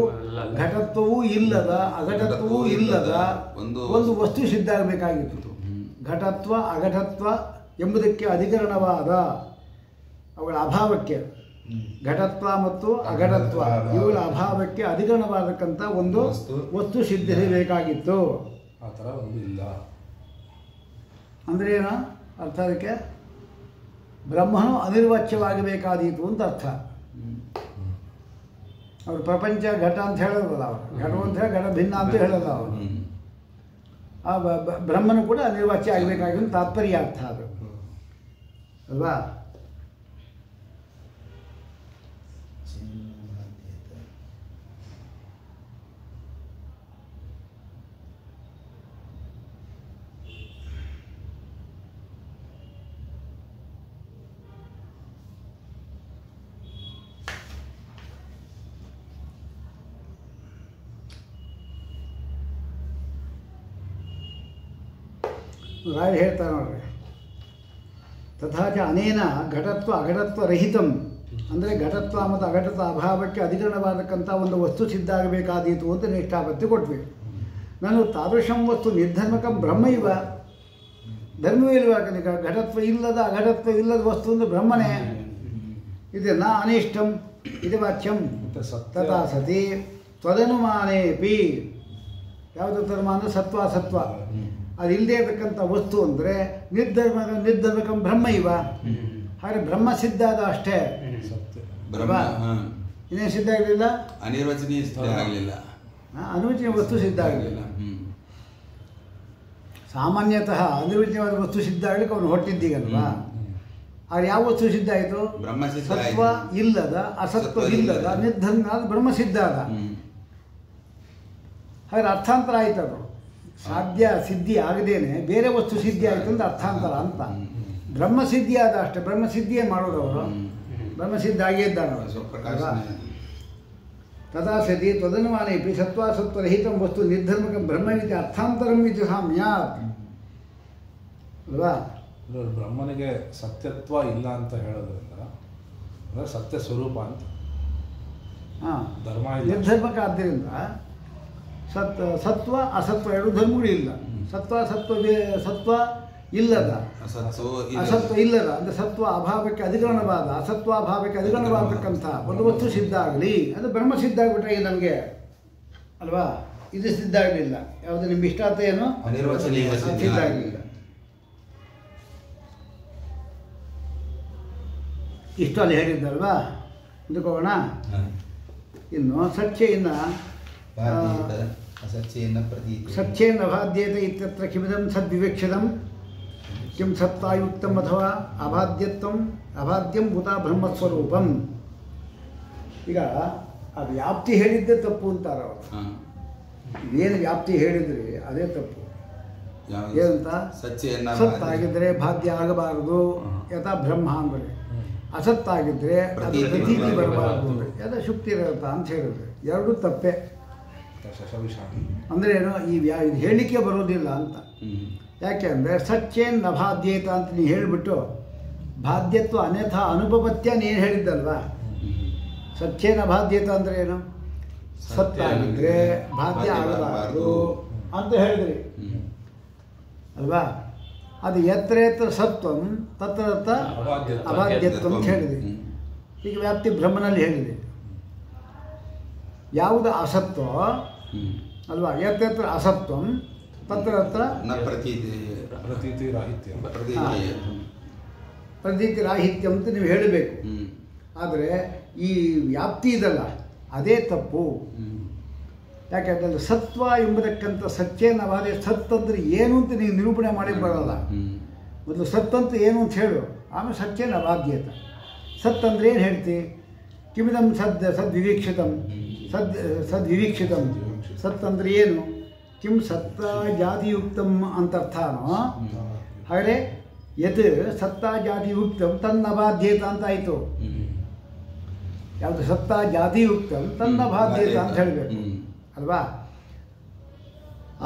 A: ಘಟತ್ವವೂ ಇಲ್ಲದ ಅಘಟತ್ವವೂ ಇಲ್ಲದ ಒಂದು ವಸ್ತು ಸಿದ್ಧ ಆಗಬೇಕಾಗಿತ್ತು. ಘಟತ್ವ ಅಘಟತ್ವ ಎಂಬುದಕ್ಕೆ ಅಧಿಕರಣವಾದ ಅವುಗಳ ಅಭಾವಕ್ಕೆ, ಘಟತ್ವ ಮತ್ತು ಅಘಟತ್ವ ಇವುಗಳ ಅಭಾವಕ್ಕೆ ಅಧಿಕರಣವಾದಕ್ಕಂಥ ಒಂದು ವಸ್ತು ಸಿದ್ಧಿಸಬೇಕಾಗಿತ್ತು.
B: ಆ ಥರ ಒಂದು ಇಲ್ಲ
A: ಅಂದರೆ ಏನು ಅರ್ಥ? ಅದಕ್ಕೆ ಬ್ರಹ್ಮನು ಅನಿರ್ವಾಚ್ಯವಾಗಬೇಕಾದೀತು ಅಂತ ಅರ್ಥ. ಅವರು ಪ್ರಪಂಚ ಘಟ ಅಂತ ಹೇಳೋದಲ್ಲ, ಅವರು ಘಟ ಅಂತ ಹೇಳಿ ಘಟ ಭಿನ್ನ ಅಂತ ಹೇಳೋಲ್ಲ ಅವರು. ಆ ಬ್ರಹ್ಮನು ಕೂಡ ಅನಿರ್ವಾಚ್ಯ ಆಗಬೇಕಾಗಿರೋ ತಾತ್ಪರ್ಯ ಅರ್ಥ ಅದು ಅಲ್ವಾ? ರಾಯರು ಹೇಳ್ತಾರೆ ನೋಡ್ರಿ, ತಥಾಚ ಅನೇನ ಘಟತ್ವ ಅಘಟತ್ವ ರಹಿತಂ ಅಂದರೆ ಘಟತ್ವ ಮತ್ತು ಅಘಟತ್ವ ಅಭಾವಕ್ಕೆ ಅಧಿಕರಣವಾದಕ್ಕಂಥ ಒಂದು ವಸ್ತು ಸಿದ್ಧ ಆಗಬೇಕಾದೀತು ಅಂತ ನಿಷ್ಠಾಪತ್ತಿ ಕೊಟ್ವಿ. ನಾನು ತಾದೃಶಂ ವಸ್ತು ನಿರ್ಧರ್ಮಕಂ ಬ್ರಹ್ಮ ಇವ, ಧರ್ಮವೇ ಇಲ್ವಾ? ಘಟತ್ವ ಇಲ್ಲದ ಅಘಟತ್ವ ಇಲ್ಲದ ವಸ್ತು ಅಂದರೆ ಬ್ರಹ್ಮನೇ. ಇದು ನ ಅನಿಷ್ಟಂ ಇದು ವಾಚ್ಯಂ ತಥಾ ಸತಿ ತ್ವದನುಮಾನೇಪಿ. ಯಾವುದು ತನುಮಾನ? ಸತ್ವ. ಅದು ಇಲ್ಲದೇ ಇರತಕ್ಕಂಥ ವಸ್ತು ಅಂದರೆ ನಿರ್ಧರ್ಮಕಂ ಬ್ರಹ್ಮ ಇವ. ಹಾಗೆ ಬ್ರಹ್ಮ ಸಿದ್ಧ ಆದ ಅಷ್ಟೇ, ಇನ್ನೇನು ಸಿದ್ಧ ಆಗಲಿಲ್ಲ.
D: ಅನಿರ್ವಚನೀಯ ಸಿದ್ಧ ಆಗಲಿಲ್ಲ,
A: ಅನಿರ್ವಚನೀಯ ವಸ್ತು ಸಿದ್ಧ ಆಗಲಿಲ್ಲ. ಸಾಮಾನ್ಯತಃ ಅನಿರ್ವಚನೀಯವಾದ ವಸ್ತು ಸಿದ್ಧ ಆಗಲಿಕ್ಕೆ ಅವನು ಹೊಟ್ಟಿದ್ದೀಗಲ್ವಾ? ಆದ್ರೆ ಯಾವ ವಸ್ತು ಸಿದ್ಧ ಆಯಿತು? ಸತ್ವ ಇಲ್ಲದ ಅಸತ್ವ ಇಲ್ಲದ ನಿರ್ಧರ್ಮ ಆದ ಬ್ರಹ್ಮ ಸಿದ್ಧ ಆದ. ಹಾಗೆ ಅರ್ಥಾಂತರ ಆಯ್ತು. ಅದು ಸಾಧ್ಯ ಸಿದ್ಧಿ ಆಗದೇನೆ ಬೇರೆ ವಸ್ತು ಸಿದ್ಧಿ ಆಯಿತು ಅಂತ ಅರ್ಥಾಂತರ ಅಂತ. ಬ್ರಹ್ಮಸಿದ್ಧಿ ಆದ ಅಷ್ಟೇ. ಬ್ರಹ್ಮಸಿದ್ಧಿಯೇ ಮಾಡೋದು ಅವರು, ಬ್ರಹ್ಮಸಿದ್ಧ ಆಗೇ ಇದ್ದಾನೆ. ತಥಾ ಸತಿ ತ್ವದನುಮಾನೇಪಿ ಸತ್ವಾಸತ್ವರಹಿತಂ ವಸ್ತು ನಿರ್ಧರ್ಮಕಂ ಬ್ರಹ್ಮವಿತಿ ಅರ್ಥಾಂತರಂ ಇತಿ ಸಾಮ್ಯಾತ್ ಅಲ್ವಾ?
B: ಬ್ರಹ್ಮನಿಗೆ ಸತ್ಯತ್ವ ಇಲ್ಲ ಅಂತ ಹೇಳೋದ್ರಿಂದ ಅಂದರೆ ಸತ್ಯ ಸ್ವರೂಪ ಅಂತ ಧರ್ಮ
A: ನಿರ್ಧರ್ಮಕ. ಆದ್ದರಿಂದ ಸತ್ವ ಅಸತ್ವ ಎರಡು ಧರ್ಮಗಳು ಇಲ್ಲ. ಸತ್ವ ಇಲ್ಲದ ಅಸತ್ವ ಇಲ್ಲದ ಅಂದರೆ ಸತ್ವ ಅಭಾವಕ್ಕೆ ಅಧಿಕರಣವಾದ ಅಸತ್ವ ಅಭಾವಕ್ಕೆ ಅಧಿಕರಣವಾಗತಕ್ಕಂಥ ಒಂದು ವಸ್ತು ಸಿದ್ಧ ಆಗಲಿ, ಅದು ಬ್ರಹ್ಮ ಸಿದ್ಧ ಆಗಿಬಿಟ್ರೆ ಈಗ ನಮಗೆ ಅಲ್ವಾ? ಇದು ಸಿದ್ಧ ಆಗಲಿಲ್ಲ. ಯಾವುದು ನಿಮ್ಮ ಇಷ್ಟಾರ್ಥ ಏನು? ಸಿದ್ಧ ಆಗಲಿಲ್ಲ. ಇಷ್ಟು ಅಲ್ಲಿ ಹೇಳಿದ್ದಲ್ವಾ? ಇದಕ್ಕೆ ಹೋಗೋಣ. ಇನ್ನು ಸತ್ಯೆಯನ್ನು ಸತ್ಯೇನ ಅಭಾದ್ಯತೆ ಇತ್ಯತ್ರ ಕಿಮಿದಂ ಸದ್ವಿವೇಕ್ಷಿತಂ ಕಿಂ ಸತ್ತಾಯುಕ್ತಂ ಅಥವಾ ಅಭಾದ್ಯಂ ಉತ ಬ್ರಹ್ಮಸ್ವರೂಪಂ. ಈಗ ಆ ವ್ಯಾಪ್ತಿ ಹೇಳಿದ್ದೇ ತಪ್ಪು ಅಂತಾರೆ ಅವರು. ಏನು ವ್ಯಾಪ್ತಿ ಹೇಳಿದ್ರಿ ಅದೇ ತಪ್ಪು. ಏನಂತ? ಸತ್ತಾಗಿದ್ದರೆ ಬಾಧ್ಯ ಆಗಬಾರದು ಯಥಾ ಬ್ರಹ್ಮ ಅಂದರೆ. ಅಸತ್ತಾಗಿದ್ದರೆ ಅದು
D: ಪ್ರತೀತಿ
A: ಪ್ರತೀತಿ ಬರಬಾರ್ದು, ಎಲ್ಲ ಶುಕ್ತಿ ಇರುತ್ತಾ ಅಂತ ಹೇಳಿದ್ರೆ ಎರಡೂ ತಪ್ಪೆ.
B: ಶಶವಿಷಾಣಿ
A: ಅಂದರೆ ಏನು ಇದು ಹೇಳಿಕೆ ಬರೋದಿಲ್ಲ ಅಂತ. ಯಾಕೆ ಅಂದರೆ ಸಚ್ಚೇನ್ ನ ಬಾಧ್ಯೇತ ಅಂತ ನೀವು ಹೇಳಿಬಿಟ್ಟು ಬಾಧ್ಯತ್ವ ಅನ್ಯಥಾ ಅನುಭವತ್ಯ ನೀನು ಹೇಳಿದ್ದಲ್ವಾ. ಸಚ್ಚೇನ ಬಾಧ್ಯೇತ ಅಂದರೆ ಏನು? ಸತ್ತಾಗಿದ್ದರೆ ಬಾಧ್ಯ ಆಗಬಾರ್ದು ಅಂತ ಹೇಳಿದ್ರಿ ಅಲ್ವಾ. ಅದು ಎತ್ತರ ಎತ್ತರ ಸತ್ವಂ ತತ್ರ ತತ್ರ ಅಬಾಧ್ಯತ್ವ ಅಂತ ಹೇಳಿದ್ರಿ. ಈಗ ವ್ಯಾಪ್ತಿ ಬ್ರಹ್ಮನಲ್ಲಿ ಹೇಳಿದೆ. ಯಾವುದು ಅಸತ್ವ ಅಲ್ವಾ, ಎತ್ತರ ಅಸತ್ವಂ ತತ್ರ ತತ್ರ
B: ಪ್ರತೀತಿ ರಾಹಿತ್ಯ
A: ಪ್ರತೀತಿ ರಾಹಿತ್ಯ ಅಂತ ನೀವು ಹೇಳಬೇಕು. ಆದರೆ ಈ ವ್ಯಾಪ್ತಿ ಇದಲ್ಲ, ಅದೇ ತಪ್ಪು. ಯಾಕೆಂದರೆ ಸತ್ವ ಎಂಬುದಕ್ಕಂಥ ಸತ್ಯೇನವಾದ ಸತ್ ಅಂದರೆ ಏನು ಅಂತ ನೀವು ನಿರೂಪಣೆ ಮಾಡಿ ಬರೋಲ್ಲ. ಮೊದಲು ಸತ್ ಅಂತ ಏನು ಅಂತ ಹೇಳು, ಆಮೇಲೆ ಸತ್ಯೇನ ಬಾಧ್ಯತ. ಸತ್ ಅಂದರೆ ಏನು ಹೇಳ್ತಿ? ಕಿಮಿದಂ ಸದ್ವಿವೀಕ್ಷಿತಂ ಸದ್ವಿವೀಕ್ಷಿತಂ. ಸತ್ ಅಂದರೆ ಏನು? ಕಿಂ ಸತ್ತ ಜಾತಿಯುಕ್ತಂ ಅಂತ ಅರ್ಥನೋ. ಹಾಗೆ ಯತ್ ಸತ್ತ ಜಾತಿಯುಕ್ತಂ ತನ್ನ ಬಾಧ್ಯೇತ ಅಂತ ಆಯಿತು. ಯಾವುದು ಸತ್ತ ಜಾತಿಯುಕ್ತಂ ತನ್ನ ಬಾಧ್ಯೇತ ಅಂತ ಹೇಳಬೇಕು ಅಲ್ವಾ.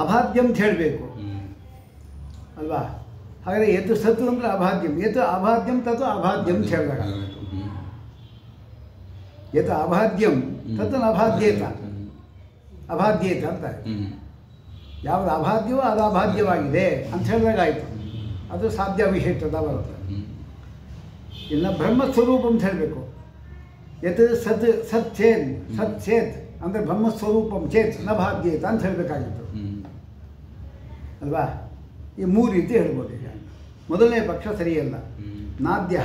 A: ಅಬಾಧ್ಯಂ ಅಂತ ಹೇಳಬೇಕು ಅಲ್ವಾ. ಹಾಗಾದರೆ ಯತ್ ಸತ್ತು ಅಂದರೆ ಅಬಾಧ್ಯಂ, ಯತ್ ಅಬಾಧ್ಯಂ ತತ್ ಅಬಾಧ್ಯಂ ಅಂತ ಹೇಳಿದಾಗ ಯತ್ ಅಬಾಧ್ಯಂ ತತ್ ಅಬಾಧ್ಯೇತ ಅಬಾಧ್ಯೇತ ಅಂತ. ಯಾವುದು ಅಬಾಧ್ಯವೋ ಅದು ಅಬಾಧ್ಯವಾಗಿದೆ ಅಂತ ಹೇಳಿದಾಗ ಆಯಿತು. ಅದು ಸಾಧ್ಯ ವಿಶೇಷದ ಬರುತ್ತೆ. ಇನ್ನು ಬ್ರಹ್ಮಸ್ವರೂಪ ಅಂತ ಹೇಳಬೇಕು. ಯತ್ ಸತ್ ಸತ್ಚೇತ್ ಸತ್ಚೇತ್ ಅಂದರೆ ಬ್ರಹ್ಮಸ್ವರೂಪಂ ಚೇತ್ ನ ಬಾಧ್ಯೇತ ಅಂತ ಹೇಳಬೇಕಾಗಿತ್ತು ಅಲ್ವಾ. ಈ ಮೂರು ರೀತಿ ಹೇಳ್ಬೋದು. ಈಗ ಮೊದಲನೇ ಪಕ್ಷ ಸರಿಯಲ್ಲ. ನಾದ್ಯ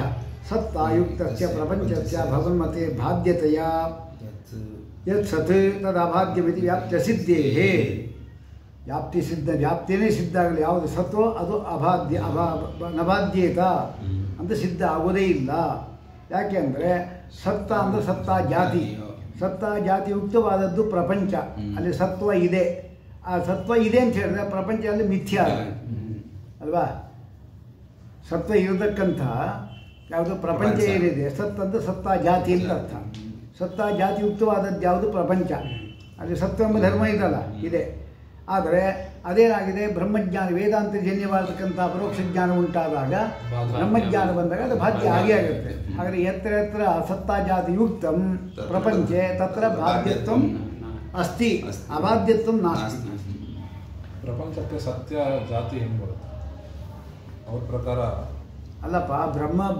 A: ಸತ್ತಾಯುಕ್ತಸ್ಯ ಪ್ರಪಂಚಸ್ಯ ಭಗವನ್ಮತೆ ಬಾಧ್ಯತೆಯ ಯತ್ ಸತ್ ತದ್ ಅಬಾಧ್ಯಮಿತಿ ವ್ಯಾಪ್ತ್ಯ ಸಿದ್ಧೇಹೇ. ವ್ಯಾಪ್ತಿ ಸಿದ್ಧ, ವ್ಯಾಪ್ತಿಯೇ ಸಿದ್ಧ ಆಗಲಿ. ಯಾವುದು ಸತ್ವೋ ಅದು ಅಬಾಧ್ಯ ನಬಾಧ್ಯೇತ ಅಂತ ಸಿದ್ಧ ಆಗೋದೇ ಇಲ್ಲ. ಯಾಕೆ ಅಂದರೆ ಸತ್ತ ಅಂದರೆ ಸತ್ತ ಜಾತಿ, ಸತ್ತ ಜಾತಿ ಯುಕ್ತವಾದದ್ದು ಪ್ರಪಂಚ. ಅಲ್ಲಿ ಸತ್ವ ಇದೆ. ಆ ಸತ್ವ ಇದೆ ಅಂತ ಹೇಳಿದ್ರೆ ಪ್ರಪಂಚ ಅಲ್ಲಿ ಮಿಥ್ಯ ಅಲ್ವಾ. ಸತ್ವ ಇರತಕ್ಕಂಥ ಯಾವುದು ಪ್ರಪಂಚ ಏನಿದೆ, ಸತ್ ಅಂದರೆ ಸತ್ತ ಜಾತಿ ಅಂತ ಅರ್ಥ. ಸತ್ತ ಜಾತಿ ಯುಕ್ತವಾದದ್ದು ಯಾವುದು ಪ್ರಪಂಚ. ಅಲ್ಲಿ ಸತ್ವ ಎಂಬ ಧರ್ಮ ಇದಲ್ಲ, ಇದೆ. ಆದರೆ ಅದೇನಾಗಿದೆ, ಬ್ರಹ್ಮಜ್ಞಾನ ವೇದಾಂತಜನ್ಯವಾದಕ್ಕಂಥ ಪರೋಕ್ಷ ಜ್ಞಾನ ಉಂಟಾದಾಗ, ಬ್ರಹ್ಮಜ್ಞಾನ ಬಂದಾಗ ಅದು ಬಾಧ್ಯ ಆಗೇ ಆಗುತ್ತೆ. ಹಾಗಾದರೆ ಎತ್ತರ ಎತ್ತರ ಸತ್ತ ಜಾತಿ ಯುಕ್ತಂ ಪ್ರಪಂಚೆ ತತ್ರ ಬಾಧ್ಯತ್ವಂ ಅಸ್ತಿ ಅಬಾಧ್ಯತ್ವಂ ನಾಸ್ತಿ.
B: ಪ್ರಪಂಚಕ್ಕೆ ಸತ್ಯ ಜಾತಿ ಹೆಂಗೆ ಬರುತ್ತೆ ಅವ್ರ ಪ್ರಕಾರ?
A: ಅಲ್ಲಪ್ಪ,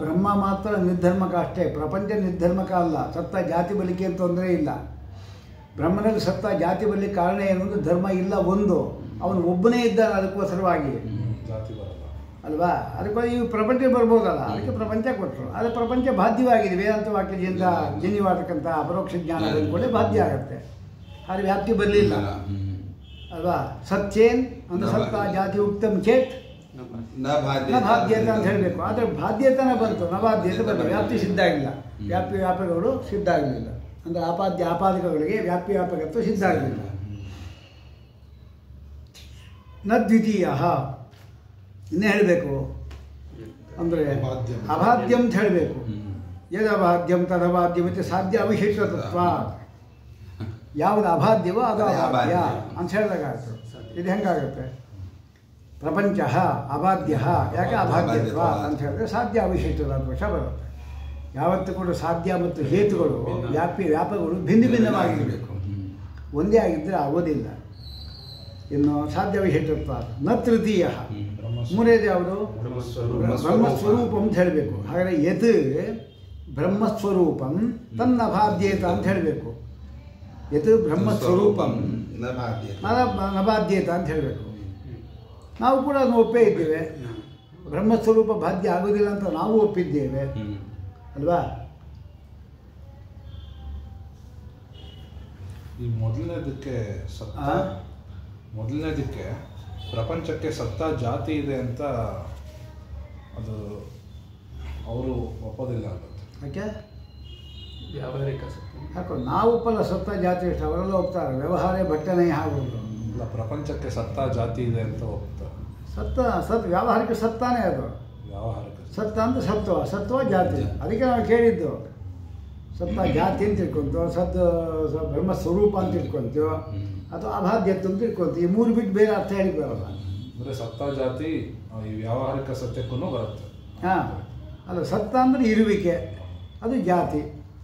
A: ಬ್ರಹ್ಮ ಮಾತ್ರ ನಿರ್ಧರ್ಮಕ ಅಷ್ಟೇ, ಪ್ರಪಂಚ ನಿರ್ಧರ್ಮಕ ಅಲ್ಲ. ಸತ್ತ ಜಾತಿ ಬಲಿಕೆ ಅಂತ ತೊಂದರೆ ಇಲ್ಲ. ಬ್ರಹ್ಮನಲ್ಲಿ ಸತ್ತ ಜಾತಿ ಬರಲಿಕ್ಕೆ ಕಾರಣ ಏನು ಅಂದರೆ ಧರ್ಮ ಇಲ್ಲ ಒಂದು, ಅವನು ಒಬ್ಬನೇ ಇದ್ದಾನೆ. ಅದಕ್ಕೋಸ್ಕರವಾಗಿ
B: ಜಾತಿ ಬರಲ್ಲ
A: ಅಲ್ವಾ. ಅದಕ್ಕೋಸ್ಕರ ಈ ಪ್ರಪಂಚ ಬರ್ಬೋದಲ್ಲ, ಅದಕ್ಕೆ ಪ್ರಪಂಚ ಕೊಟ್ಟರು. ಅದು ಪ್ರಪಂಚ ಬಾಧ್ಯವಾಗಿದೆ. ವೇದಾಂತ ವಾಕ್ಯದಿಂದ ಜನ್ಯವಾದಕ್ಕಂಥ ಅಪರೋಕ್ಷ ಜ್ಞಾನ ಬಂದ್ಕೊಳ್ಳೆ ಬಾಧ್ಯ ಆಗುತ್ತೆ. ಆದರೆ ವ್ಯಾಪ್ತಿ ಬರಲಿಲ್ಲ ಅಲ್ವಾ. ಸತ್ಯೇನ್ ಅಂದರೆ ಸತ್ತ ಜಾತಿ ಉಕ್ತಂ ಚೇತ್ ನ ಬಾಧ್ಯತೆ ಅಂತ ಹೇಳಬೇಕು. ಆದರೆ ಬಾಧ್ಯತೆನೇ ಬಂತು, ನ ಬಾಧ್ಯತೆ ಬಂತು. ವ್ಯಾಪ್ತಿ ಸಿದ್ಧ ಆಗಿಲ್ಲ. ವ್ಯಾಪಕಗಳು ಸಿದ್ಧ ಆಗಲಿಲ್ಲ. ಅಂದರೆ ಆಪಾದಕಗಳಿಗೆ ವ್ಯಾಪಕತ್ವ ಸಿದ್ಧ ಆಗಲಿಲ್ಲ. ನ ದ್ವಿತೀಯ ಇನ್ನೇ ಹೇಳಬೇಕು ಅಂದರೆ ಅಬಾಧ್ಯಂ ಅಂತ ಹೇಳಬೇಕು. ಯದಬಾಧ್ಯಂ ತದಬಾಧ್ಯಂ ಮತ್ತು ಸಾಧ್ಯ ಅವಿಶಿಷ್ಟ ತತ್ವ. ಯಾವುದು ಅಬಾಧ್ಯವೋ ಅದು ಅಬಾಧ್ಯ ಅಂತ ಹೇಳಿದಾಗ ಆಯಿತು. ಇದು ಹೆಂಗಾಗುತ್ತೆ? ಪ್ರಪಂಚ ಅಬಾಧ್ಯ ಯಾಕೆ ಅಬಾಧ್ಯತ್ವ ಅಂತ ಹೇಳಿದ್ರೆ ಸಾಧ್ಯ ಅವಿಶಿಷ್ಟದ ದೋಷ ಬರುತ್ತೆ. ಯಾವತ್ತೂ ಕೂಡ ಸಾಧ್ಯ ಮತ್ತು ಹೇತುಗಳು ವ್ಯಾಪಕಗಳು ಭಿನ್ನ ಭಿನ್ನವಾಗಿರಬೇಕು. ಒಂದೇ ಆಗಿದ್ದರೆ ಆಗೋದಿಲ್ಲ. ಇನ್ನು ಸಾಧ್ಯ ವಿಶೇಷತ್ವ ನ ತೃತೀಯ. ಮೂರನೇದು ಯಾವುದು? ಬ್ರಹ್ಮಸ್ವರೂಪ ಅಂತ ಹೇಳಬೇಕು. ಹಾಗಾದರೆ ಯತ್ ಬ್ರಹ್ಮಸ್ವರೂಪಂ ತನ್ನ ಬಾಧ್ಯೇತ ಅಂತ ಹೇಳಬೇಕು. ಯತ್ ಬ್ರಹ್ಮಸ್ವರೂಪಂ ನಬಾಧ್ಯೇತ ಅಂತ ಹೇಳಬೇಕು. ನಾವು ಕೂಡ ಅದನ್ನು ಒಪ್ಪೇ ಇದ್ದೇವೆ. ಬ್ರಹ್ಮಸ್ವರೂಪ ಬಾಧ್ಯ ಆಗೋದಿಲ್ಲ ಅಂತ ನಾವು ಒಪ್ಪಿದ್ದೇವೆ ಅಲ್ವಾ.
B: ಈ ಮೊದಲನೇದಕ್ಕೆ ಪ್ರಪಂಚಕ್ಕೆ ಸತ್ತ ಜಾತಿ ಇದೆ ಅಂತ ಅದು ಅವರು ಒಪ್ಪೋದಿಲ್ಲ ಆಗುತ್ತೆ.
A: ಯಾಕೆ?
E: ವ್ಯಾವಹಾರಿಕ ಸತ್ಯ.
A: ಯಾಕೋ ನಾವು ಒಪ್ಪಲ್ಲ ಸತ್ತ ಜಾತಿ ಇಷ್ಟ, ಅವರೆಲ್ಲ ಒಪ್ತಾರೆ. ವ್ಯವಹಾರ ಭಟ್ಟನೆ ಆಗೋದು.
B: ಇಲ್ಲ, ಪ್ರಪಂಚಕ್ಕೆ ಸತ್ತ ಜಾತಿ ಇದೆ ಅಂತ ಒಪ್ತಾರೆ.
A: ವ್ಯಾವಹಾರಿಕ ಸತ್ತಾನೇ ಅದು.
B: ವ್ಯಾವಹಾರಿಕ
A: ಸತ್ತ ಅಂತ ಸತ್ವ ಜಾತಿ. ಅದಕ್ಕೆ ನಾವು ಕೇಳಿದ್ದು ಸತ್ತ ಜಾತಿ ಅಂತ ತಿಳ್ಕೊಂತೀವೋ, ಬ್ರಹ್ಮ ಸ್ವರೂಪ ಅಂತ ತಿಳ್ಕೊಂತೀವೋ, ಅಥವಾ ಅಭಾದ್ಯತ್ವ ಅಂತ ತಿಳ್ಕೊಂತೀವಿ. ಈ ಮೂರು ಬಿಟ್ಟು ಬೇರೆ ಅರ್ಥ ಹೇಳಿ ಬರೋಲ್ಲ.
B: ಅಂದರೆ ಸತ್ತ ಜಾತಿ ಈ ವ್ಯಾವಹಾರಿಕ ಸತ್ಯಕ್ಕೂ ಬರುತ್ತೆ.
A: ಹಾಂ, ಅಲ್ಲ, ಸತ್ತ ಅಂದರೆ ಇರುವಿಕೆ, ಅದು ಜಾತಿ.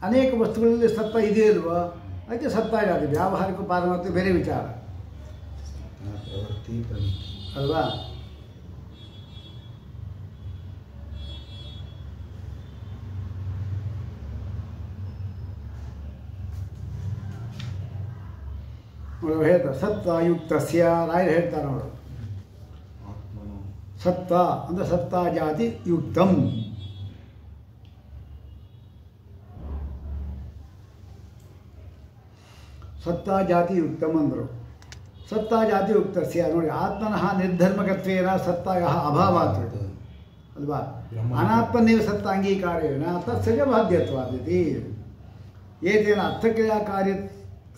A: ಅನೇಕ ವಸ್ತುಗಳಲ್ಲಿ ಸತ್ತ ಇದೆಯೇ ಇಲ್ವೋ, ಅದಕ್ಕೆ ಸತ್ತ ಜಾತಿ. ವ್ಯಾವಹಾರಿಕ ಪಾರಮಾರ್ಥ್ಯ ಬೇರೆ ವಿಚಾರ
C: ಪ್ರವೃತ್ತಿ ಪ್ರವೃತ್ತಿ
A: ಅಲ್ವಾ? ನೋಡು ಹೇಳ್ತಾರೆ ಸತ್ತಾಯುಕ್ತಸ್ಯ, ರಾಯರು ಹೇಳ್ತಾರೆ ನೋಡು.
B: ಆತ್ಮನು
A: ಸತ್ತ ಅಂದರೆ ಸತ್ತ ಜಾತಿ ಯುಕ್ತಂ. ಸತ್ತ ಜಾತಿ ಯುಕ್ತಂ ಅಂದರು. ಸತ್ತ ಜಾತಿ ಯುಕ್ತಸ್ಯ ನೋಡಿ, ಆತ್ಮನಃ ನಿರ್ಧರ್ಮಕತ್ವೇನ ಸತ್ತಾಯ ಅಭಾವಾತ್ ಅಲ್ವಾ? ಅನಾತ್ಮನೇವ ಸತ್ತ ಅಂಗೀಕಾರೇಣ ತತ್ಸಜ ಬಾಧ್ಯತ್ವಾದಿತಿ ಏತೇನ ಅರ್ಥಕ್ರಿಯಾಕಾರ್ಯ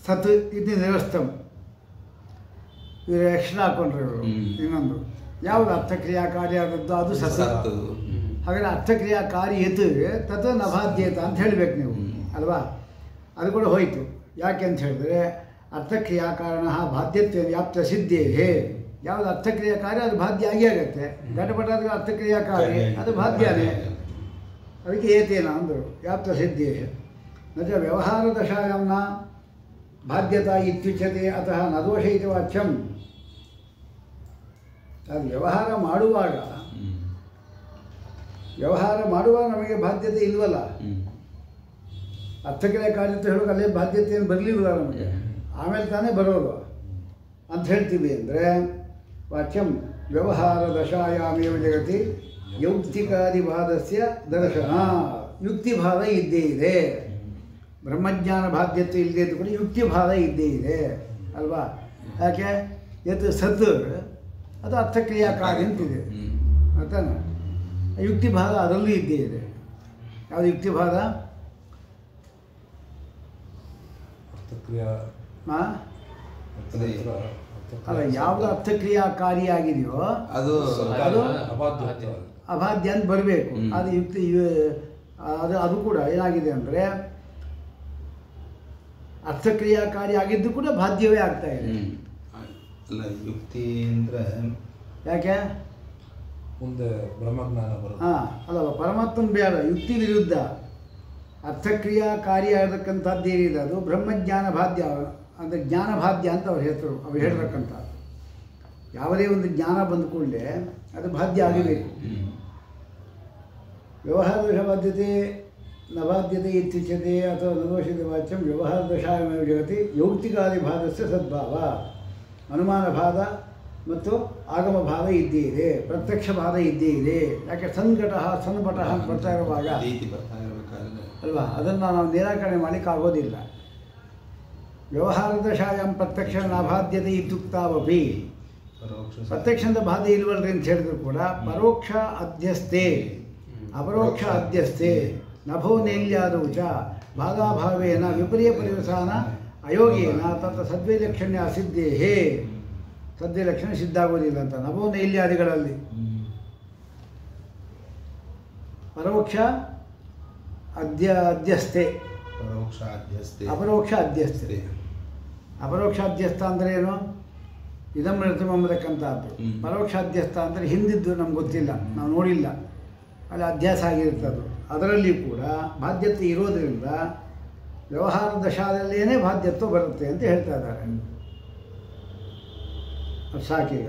A: ಸತ್ ಇದು ನಿರಸ್ತಂ. ಇವರು ಅಕ್ಷರ ಹಾಕೊಂಡ್ರು ಇವರು. ಇನ್ನೊಂದು ಯಾವುದು ಅರ್ಥಕ್ರಿಯಾಕಾರಿ ಆದದ್ದು ಅದು ಸತ್. ಹಾಗಾದರೆ ಅರ್ಥಕ್ರಿಯಾಕಾರಿ ಯತ್ ತತ್ ನಭಾದ್ಯೇತ ಅಂತ ಹೇಳಬೇಕು ನೀವು ಅಲ್ವಾ? ಅದು ಕೂಡ ಹೋಯಿತು. ಯಾಕೆ ಅಂತ ಹೇಳಿದ್ರೆ ಅರ್ಥಕ್ರಿಯಾಕಾರಣ ಬಾಧ್ಯತ್ವ ವ್ಯಾಪ್ತ ಸಿದ್ಧೇ. ಯಾವುದು ಅರ್ಥಕ್ರಿಯಾಕಾರಿ ಅದು ಬಾಧ್ಯ ಆಗೇ ಆಗುತ್ತೆ. ಘಟಪಟ ಆದರೆ ಅರ್ಥಕ್ರಿಯಾಕಾರಿ ಅದು ಬಾಧ್ಯನೇ. ಅದಕ್ಕೆ ಏತೇನ ಅಂದರು ವ್ಯಾಪ್ತ ಸಿದ್ಧೇ ನಚ ವ್ಯವಹಾರ ದಶಾಯಂನ ಬಾಧ್ಯತಾ ಇತ್ಯುಚ್ಯತೆ ಅತಃ ನ ದೋಷ ಇತಿ ವಾಚ್ಯಂ. ಅದು ವ್ಯವಹಾರ ಮಾಡುವಾಗ ನಮಗೆ ಬಾಧ್ಯತೆ ಇಲ್ವಲ್ಲ. ಅರ್ಥಕ್ರಿಯೆ ಕಾರ್ಯತೆ ಹೇಳೋಕೆ ಅಲ್ಲೇ ಬಾಧ್ಯತೆಯನ್ನು ಬರಲಿಲ್ಲ ನಮಗೆ, ಆಮೇಲೆ ತಾನೇ ಬರೋದು ಅಂತ ಹೇಳ್ತೀವಿ ಅಂದರೆ ವಾಚ್ಯಂ ವ್ಯವಹಾರ ದಶಾಯಾಮೇವ ಜಗತಿ ಯೌಕ್ತಿಕಾದಿವಾದಸ್ಯ ದರ್ಶನ. ಯುಕ್ತಿಭಾವ ಇದ್ದೇ ಇದೆ. ಬ್ರಹ್ಮಜ್ಞಾನ ಬಾಧ್ಯತೆ ಇಲ್ಲದೆ ಇದ್ದು ಕೂಡ ಯುಕ್ತಿಭಾವ ಇದ್ದೇ ಇದೆ ಅಲ್ವಾ? ಯಾಕೆ ಎತ್ತು ಸತ್ ಅದು ಅರ್ಥಕ್ರಿಯಾಕಾರಿ ಅಂತಿದೆ ಆಯ್ತಾನ. ಯುಕ್ತಿಭಾವ ಅದರಲ್ಲೂ ಇದ್ದೇ ಇದೆ. ಯಾವುದು ಯುಕ್ತಿಭಾವ?
B: ಅರ್ಥಕ್ರಿಯಾ
A: ಹಾಂ ಅಲ್ಲ, ಯಾವುದು ಅರ್ಥಕ್ರಿಯಾಕಾರಿಯಾಗಿದೆಯೋ
D: ಅದು
A: ಅಬಾಧ್ಯ ಅಂತ ಬರಬೇಕು. ಅದು ಯುಕ್ತಿ ಅದು ಕೂಡ ಏನಾಗಿದೆ ಅಂದರೆ ಅರ್ಥಕ್ರಿಯಾಕಾರಿ ಆಗಿದ್ದು ಕೂಡ ಬಾಧ್ಯವೇ ಆಗ್ತಾ ಇದೆ.
D: ಅಲ್ಲ, ಯುಕ್ತಿ ಅಂದರೆ
A: ಯಾಕೆ
B: ಮುಂದೆ ಬ್ರಹ್ಮಜ್ಞಾನ ಬರುತ್ತೆ.
A: ಹಾಂ ಅಲ್ಲವ, ಪರಮಾತ್ಮನ ಬೇಡ, ಯುಕ್ತಿ ವಿರುದ್ಧ ಅರ್ಥಕ್ರಿಯಾಕಾರಿಯಾಗತಕ್ಕಂಥದ್ದು ಏನಿದೆ ಅದು ಬ್ರಹ್ಮಜ್ಞಾನ ಬಾಧ್ಯ ಅಂದರೆ ಜ್ಞಾನಬಾಧ್ಯ ಅಂತ ಅವ್ರ ಹೆಸರು. ಅವ್ರು ಹೇಳ್ತಕ್ಕಂಥದ್ದು ಯಾವುದೇ ಒಂದು ಜ್ಞಾನ ಬಂದ ಕೂಡಲೇ ಅದು ಬಾಧ್ಯ ಆಗಬೇಕು. ವ್ಯವಹಾರ ದೋಷ ಬಾಧ್ಯತೆ ನ ಬಾಧ್ಯತೆ ಇತ್ಯುಚ್ಯತೆ ಅಥವಾ ನದೋಷಿತ ವಾಚ್ಯಂ ವ್ಯವಹಾರ ದಶಾಯಮೇವ ಜಗತಿ ಯೌಕ್ತಿಕಾದಿ ಭಾಗಸ್ಯ ಸದ್ಭಾವ. ಅನುಮಾನ ಭಾಗ ಮತ್ತು ಆಗಮ ಭಾಗ ಇದ್ದೇ ಇದೆ, ಪ್ರತ್ಯಕ್ಷ ಭಾಗ ಇದ್ದೇ ಇದೆ. ಯಾಕೆ ಸನ್ಘಟ ಸನ್ಪಟ ಅಂತ ಬರ್ತಾ ಇರುವಾಗ ಅಲ್ವಾ, ಅದನ್ನು ನಾವು ನಿರಾಕರಣೆ ಮಾಡಲಿಕ್ಕಾಗೋದಿಲ್ಲ. ವ್ಯವಹಾರ ದಶಾಯಂ ಪ್ರತ್ಯಕ್ಷ ನಾಭಾದ್ಯತೆ ಇತ್ಯುಕ್ತಾವಪಿ. ಪ್ರತ್ಯಕ್ಷದ ಬಾಧೆ ಇಲ್ವಲ್ರಿ ಅಂತ ಹೇಳಿದ್ರು ಕೂಡ ಪರೋಕ್ಷ ಅಧ್ಯಸ್ಥೆ ಅಪರೋಕ್ಷ ಅಧ್ಯಸ್ಥೆ ನಭೋ ನೈಲ್ಯಾದೌ ಚ ಭಾಗಾಭಾವೇನ ವಿಪರ್ಯ ಪರಿವಸಾನ ಅಯೋಗೇನ ತತ್ರ ಸದ್ವೈಲಕ್ಷಣ್ಯ ಅಸಿದ್ಧೇ. ಸದ್ವೈಲಕ್ಷಣ ಸಿದ್ಧ ಆಗೋದಿಲ್ಲ ಅಂತ ನಭೋ ನೈಲ್ಯಾದಿಗಳಲ್ಲಿ. ಪರೋಕ್ಷ ಅಧ್ಯಸ್ಥೆ ಅಪರೋಕ್ಷ ಅಧ್ಯಸ್ಥೆ. ಅಪರೋಕ್ಷ ಅಧ್ಯಸ್ಥ ಅಂದರೆ ಏನು? ಇದಂ ನೃತ್ಯಂಬತಕ್ಕಂಥದ್ದು. ಪರೋಕ್ಷ ಅಧ್ಯಸ್ಥ ಅಂದರೆ ಹಿಂದಿದ್ದು ನಮ್ಗೆ ಗೊತ್ತಿಲ್ಲ, ನಾವು ನೋಡಿಲ್ಲ, ಅಲ್ಲಿ ಅಧ್ಯಾಸ ಆಗಿರ್ತದ್ದು. ಅದರಲ್ಲಿ ಕೂಡ ಬಾಧ್ಯತೆ ಇರೋದರಿಂದ ವ್ಯವಹಾರ ದಶಾದಲ್ಲೇನೇ ಬಾಧ್ಯತ್ವ ಬರುತ್ತೆ ಅಂತ ಹೇಳ್ತಾ ಇದ್ದಾರೆ. ಸಾಕೀಗ